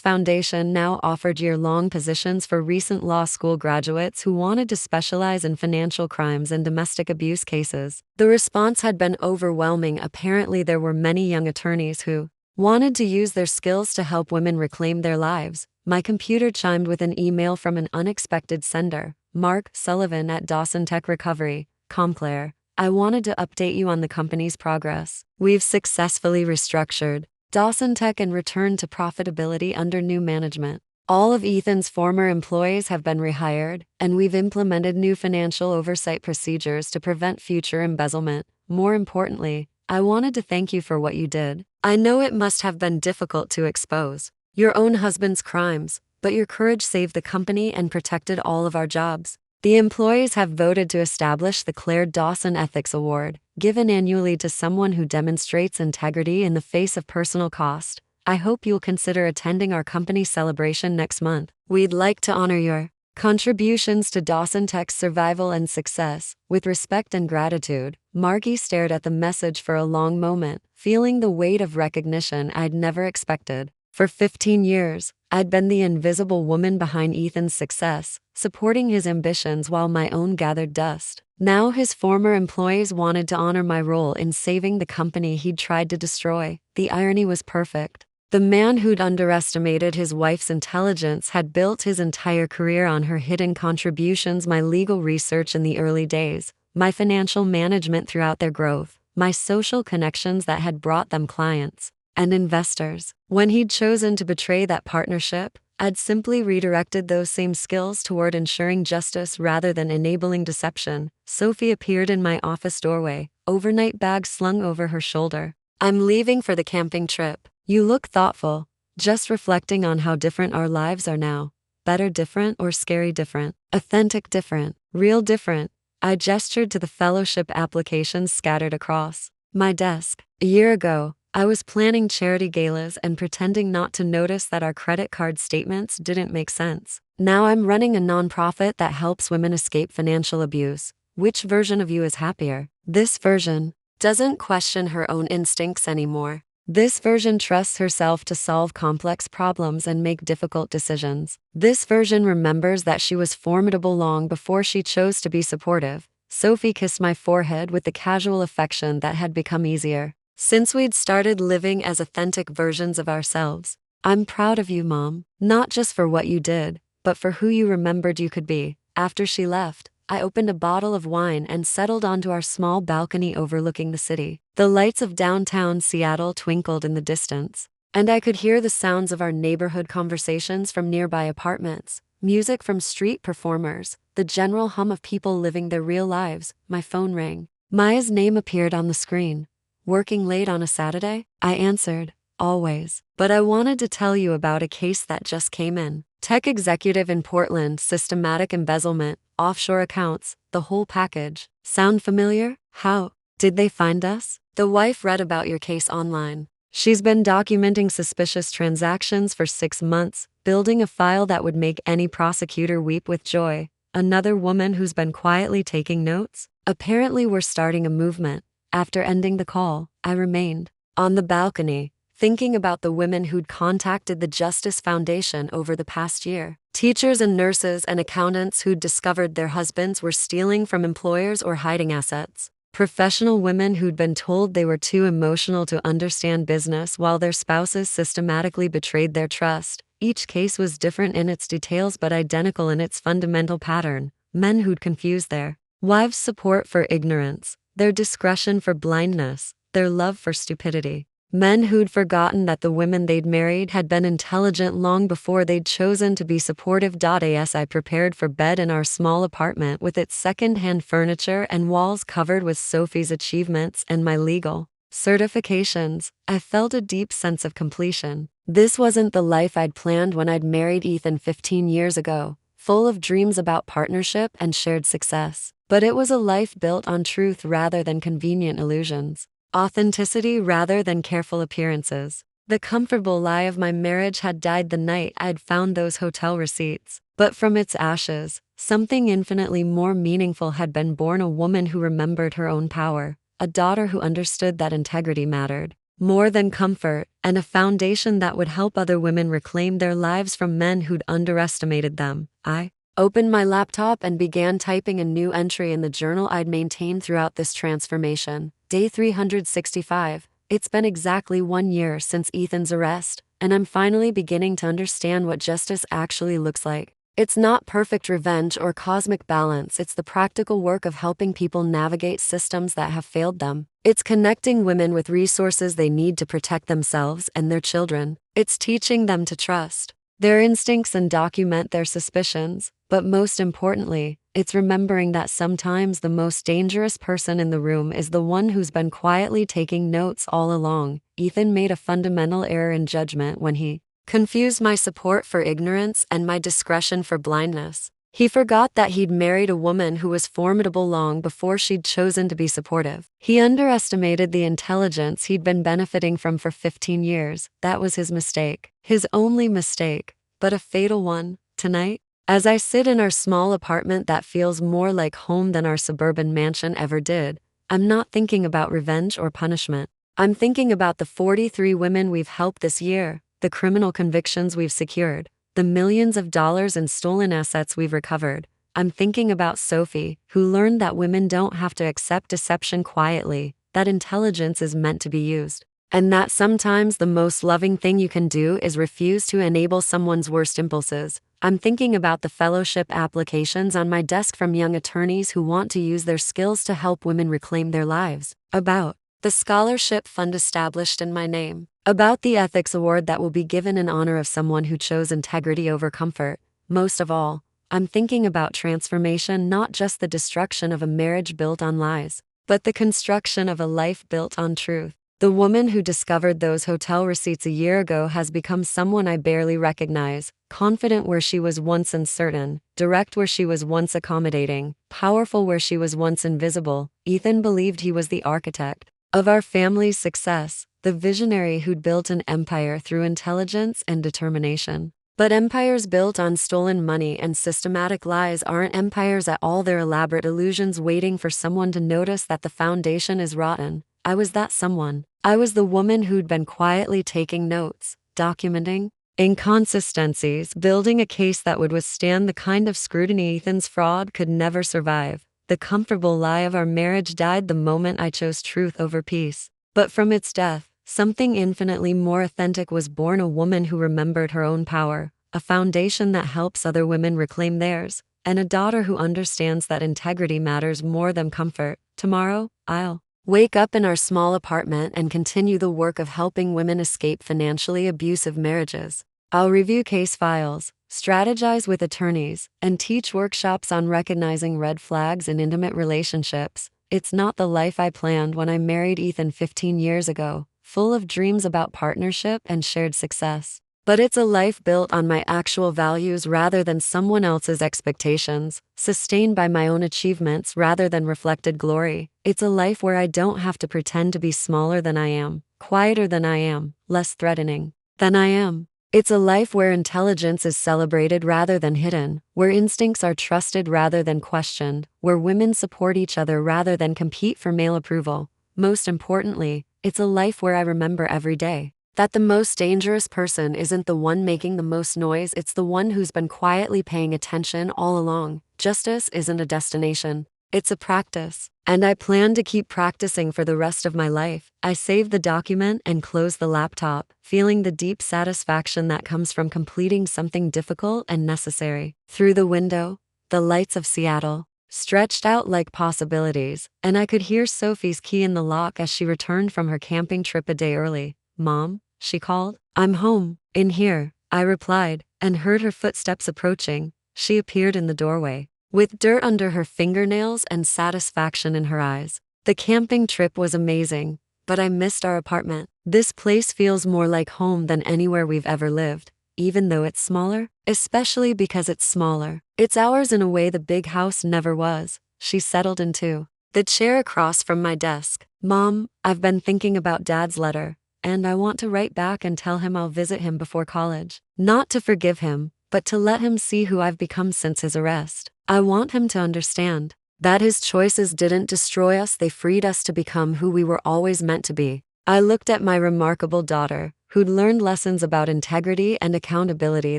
[SPEAKER 1] Foundation now offered year-long positions for recent law school graduates who wanted to specialize in financial crimes and domestic abuse cases. The response had been overwhelming. Apparently, there were many young attorneys who wanted to use their skills to help women reclaim their lives. My computer chimed with an email from an unexpected sender, Mark Sullivan at Dawson Tech Recovery, Comclair. I wanted to update you on the company's progress. We've successfully restructured Dawson Tech and returned to profitability under new management. All of Ethan's former employees have been rehired, and we've implemented new financial oversight procedures to prevent future embezzlement. More importantly, I wanted to thank you for what you did. I know it must have been difficult to expose your own husband's crimes, but your courage saved the company and protected all of our jobs. The employees have voted to establish the Claire Dawson Ethics Award, given annually to someone who demonstrates integrity in the face of personal cost. I hope you'll consider attending our company celebration next month. We'd like to honor your contributions to Dawson Tech's survival and success. With respect and gratitude, Margie stared at the message for a long moment, feeling the weight of recognition I'd never expected. For 15 years, I'd been the invisible woman behind Ethan's success, supporting his ambitions while my own gathered dust. Now his former employees wanted to honor my role in saving the company he'd tried to destroy. The irony was perfect. The man who'd underestimated his wife's intelligence had built his entire career on her hidden contributions, my legal research in the early days, my financial management throughout their growth, my social connections that had brought them clients and investors. When he'd chosen to betray that partnership, I'd simply redirected those same skills toward ensuring justice rather than enabling deception. Sophie appeared in my office doorway, overnight bag slung over her shoulder. I'm leaving for the camping trip. You look thoughtful. Just reflecting on how different our lives are now. Better different or scary different? Authentic different? Real different? I gestured to the fellowship applications scattered across my desk. A year ago, I was planning charity galas and pretending not to notice that our credit card statements didn't make sense. Now I'm running a nonprofit that helps women escape financial abuse. Which version of you is happier? This version doesn't question her own instincts anymore. This version trusts herself to solve complex problems and make difficult decisions. This version remembers that she was formidable long before she chose to be supportive. Sophie kissed my forehead with the casual affection that had become easier since we'd started living as authentic versions of ourselves. I'm proud of you, Mom, not just for what you did, but for who you remembered you could be. After she left, I opened a bottle of wine and settled onto our small balcony overlooking the city. The lights of downtown Seattle twinkled in the distance, and I could hear the sounds of our neighborhood conversations from nearby apartments, music from street performers, the general hum of people living their real lives. My phone rang. Maya's name appeared on the screen. Working late on a Saturday? I answered. Always. But I wanted to tell you about a case that just came in. Tech executive in Portland, systematic embezzlement, offshore accounts, the whole package. Sound familiar? How did they find us? The wife read about your case online. She's been documenting suspicious transactions for 6 months, building a file that would make any prosecutor weep with joy. Another woman who's been quietly taking notes? Apparently we're starting a movement. After ending the call, I remained on the balcony, thinking about the women who'd contacted the Justice Foundation over the past year. Teachers and nurses and accountants who'd discovered their husbands were stealing from employers or hiding assets. Professional women who'd been told they were too emotional to understand business while their spouses systematically betrayed their trust. Each case was different in its details but identical in its fundamental pattern. Men who'd confused their wives' support for ignorance, their discretion for blindness, their love for stupidity. Men who'd forgotten that the women they'd married had been intelligent long before they'd chosen to be supportive. As I prepared for bed in our small apartment with its second-hand furniture and walls covered with Sophie's achievements and my legal certifications, I felt a deep sense of completion. This wasn't the life I'd planned when I'd married Ethan 15 years ago, full of dreams about partnership and shared success. But it was a life built on truth rather than convenient illusions. Authenticity rather than careful appearances. The comfortable lie of my marriage had died the night I'd found those hotel receipts. But from its ashes, something infinitely more meaningful had been born. A woman who remembered her own power, a daughter who understood that integrity mattered more than comfort, and a foundation that would help other women reclaim their lives from men who'd underestimated them. I opened my laptop and began typing a new entry in the journal I'd maintained throughout this transformation. Day 365. It's been exactly 1 year since Ethan's arrest, and I'm finally beginning to understand what justice actually looks like. It's not perfect revenge or cosmic balance, it's the practical work of helping people navigate systems that have failed them. It's connecting women with resources they need to protect themselves and their children. It's teaching them to trust their instincts and document their suspicions. But most importantly, it's remembering that sometimes the most dangerous person in the room is the one who's been quietly taking notes all along. Ethan made a fundamental error in judgment when he confused my support for ignorance and my discretion for blindness. He forgot that he'd married a woman who was formidable long before she'd chosen to be supportive. He underestimated the intelligence he'd been benefiting from for 15 years. That was his mistake. His only mistake, but a fatal one. Tonight, as I sit in our small apartment that feels more like home than our suburban mansion ever did, I'm not thinking about revenge or punishment. I'm thinking about the 43 women we've helped this year, the criminal convictions we've secured, the millions of dollars in stolen assets we've recovered. I'm thinking about Sophie, who learned that women don't have to accept deception quietly, that intelligence is meant to be used, and that sometimes the most loving thing you can do is refuse to enable someone's worst impulses. I'm thinking about the fellowship applications on my desk from young attorneys who want to use their skills to help women reclaim their lives. About the scholarship fund established in my name. About the ethics award that will be given in honor of someone who chose integrity over comfort. Most of all, I'm thinking about transformation, not just the destruction of a marriage built on lies, but the construction of a life built on truth. The woman who discovered those hotel receipts a year ago has become someone I barely recognize, confident where she was once uncertain, direct where she was once accommodating, powerful where she was once invisible. Ethan believed he was the architect of our family's success, the visionary who'd built an empire through intelligence and determination. But empires built on stolen money and systematic lies aren't empires at all. They're elaborate illusions waiting for someone to notice that the foundation is rotten. I was that someone. I was the woman who'd been quietly taking notes, documenting inconsistencies, building a case that would withstand the kind of scrutiny Ethan's fraud could never survive. The comfortable lie of our marriage died the moment I chose truth over peace. But from its death, something infinitely more authentic was born, a woman who remembered her own power, a foundation that helps other women reclaim theirs, and a daughter who understands that integrity matters more than comfort. Tomorrow, I'll wake up in our small apartment and continue the work of helping women escape financially abusive marriages. I'll review case files, strategize with attorneys, and teach workshops on recognizing red flags in intimate relationships. It's not the life I planned when I married Ethan 15 years ago, full of dreams about partnership and shared success. But it's a life built on my actual values rather than someone else's expectations, sustained by my own achievements rather than reflected glory. It's a life where I don't have to pretend to be smaller than I am, quieter than I am, less threatening than I am. It's a life where intelligence is celebrated rather than hidden, where instincts are trusted rather than questioned, where women support each other rather than compete for male approval. Most importantly, it's a life where I remember every day that the most dangerous person isn't the one making the most noise, it's the one who's been quietly paying attention all along. Justice isn't a destination, it's a practice. And I plan to keep practicing for the rest of my life. I saved the document and closed the laptop, feeling the deep satisfaction that comes from completing something difficult and necessary. Through the window, the lights of Seattle stretched out like possibilities, and I could hear Sophie's key in the lock as she returned from her camping trip a day early. "Mom," she called. "I'm home, in here," I replied, and heard her footsteps approaching. She appeared in the doorway, with dirt under her fingernails and satisfaction in her eyes. The camping trip was amazing, but I missed our apartment. This place feels more like home than anywhere we've ever lived, even though it's smaller, especially because it's smaller. It's ours in a way the big house never was. She settled into the chair across from my desk. "Mom, I've been thinking about Dad's letter, and I want to write back and tell him I'll visit him before college. Not to forgive him, but to let him see who I've become since his arrest. I want him to understand that his choices didn't destroy us, they freed us to become who we were always meant to be." I looked at my remarkable daughter, who'd learned lessons about integrity and accountability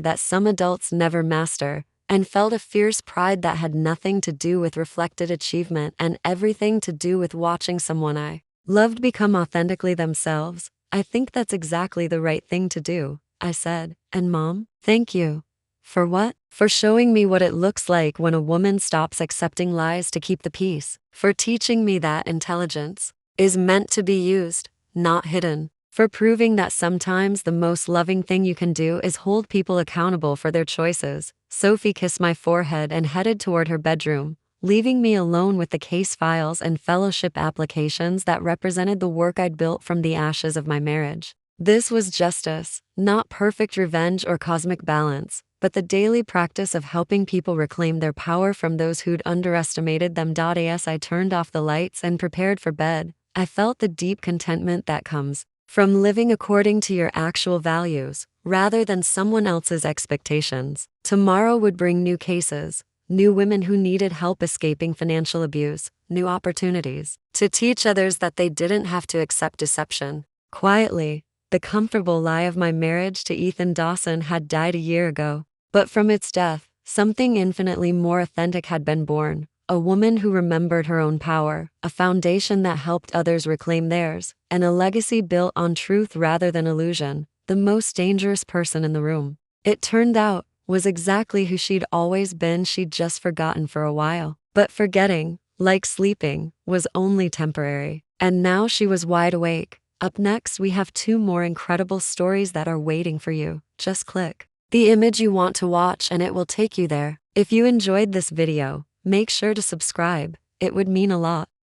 [SPEAKER 1] that some adults never master, and felt a fierce pride that had nothing to do with reflected achievement and everything to do with watching someone I loved become authentically themselves. "I think that's exactly the right thing to do," I said. "And Mom, thank you." "For what?" "For showing me what it looks like when a woman stops accepting lies to keep the peace. For teaching me that intelligence is meant to be used, not hidden. For proving that sometimes the most loving thing you can do is hold people accountable for their choices." Sophie kissed my forehead and headed toward her bedroom, leaving me alone with the case files and fellowship applications that represented the work I'd built from the ashes of my marriage. This was justice, not perfect revenge or cosmic balance, but the daily practice of helping people reclaim their power from those who'd underestimated them. As I turned off the lights and prepared for bed, I felt the deep contentment that comes from living according to your actual values, rather than someone else's expectations. Tomorrow would bring new cases, new women who needed help escaping financial abuse, new opportunities to teach others that they didn't have to accept deception. Quietly, the comfortable lie of my marriage to Ethan Dawson had died a year ago. But from its death, something infinitely more authentic had been born. A woman who remembered her own power, a foundation that helped others reclaim theirs, and a legacy built on truth rather than illusion. The most dangerous person in the room, it turned out, was exactly who she'd always been. She'd just forgotten for a while. But forgetting, like sleeping, was only temporary. And now she was wide awake. Up next, we have 2 more incredible stories that are waiting for you. Just click the image you want to watch and it will take you there. If you enjoyed this video, make sure to subscribe. It would mean a lot.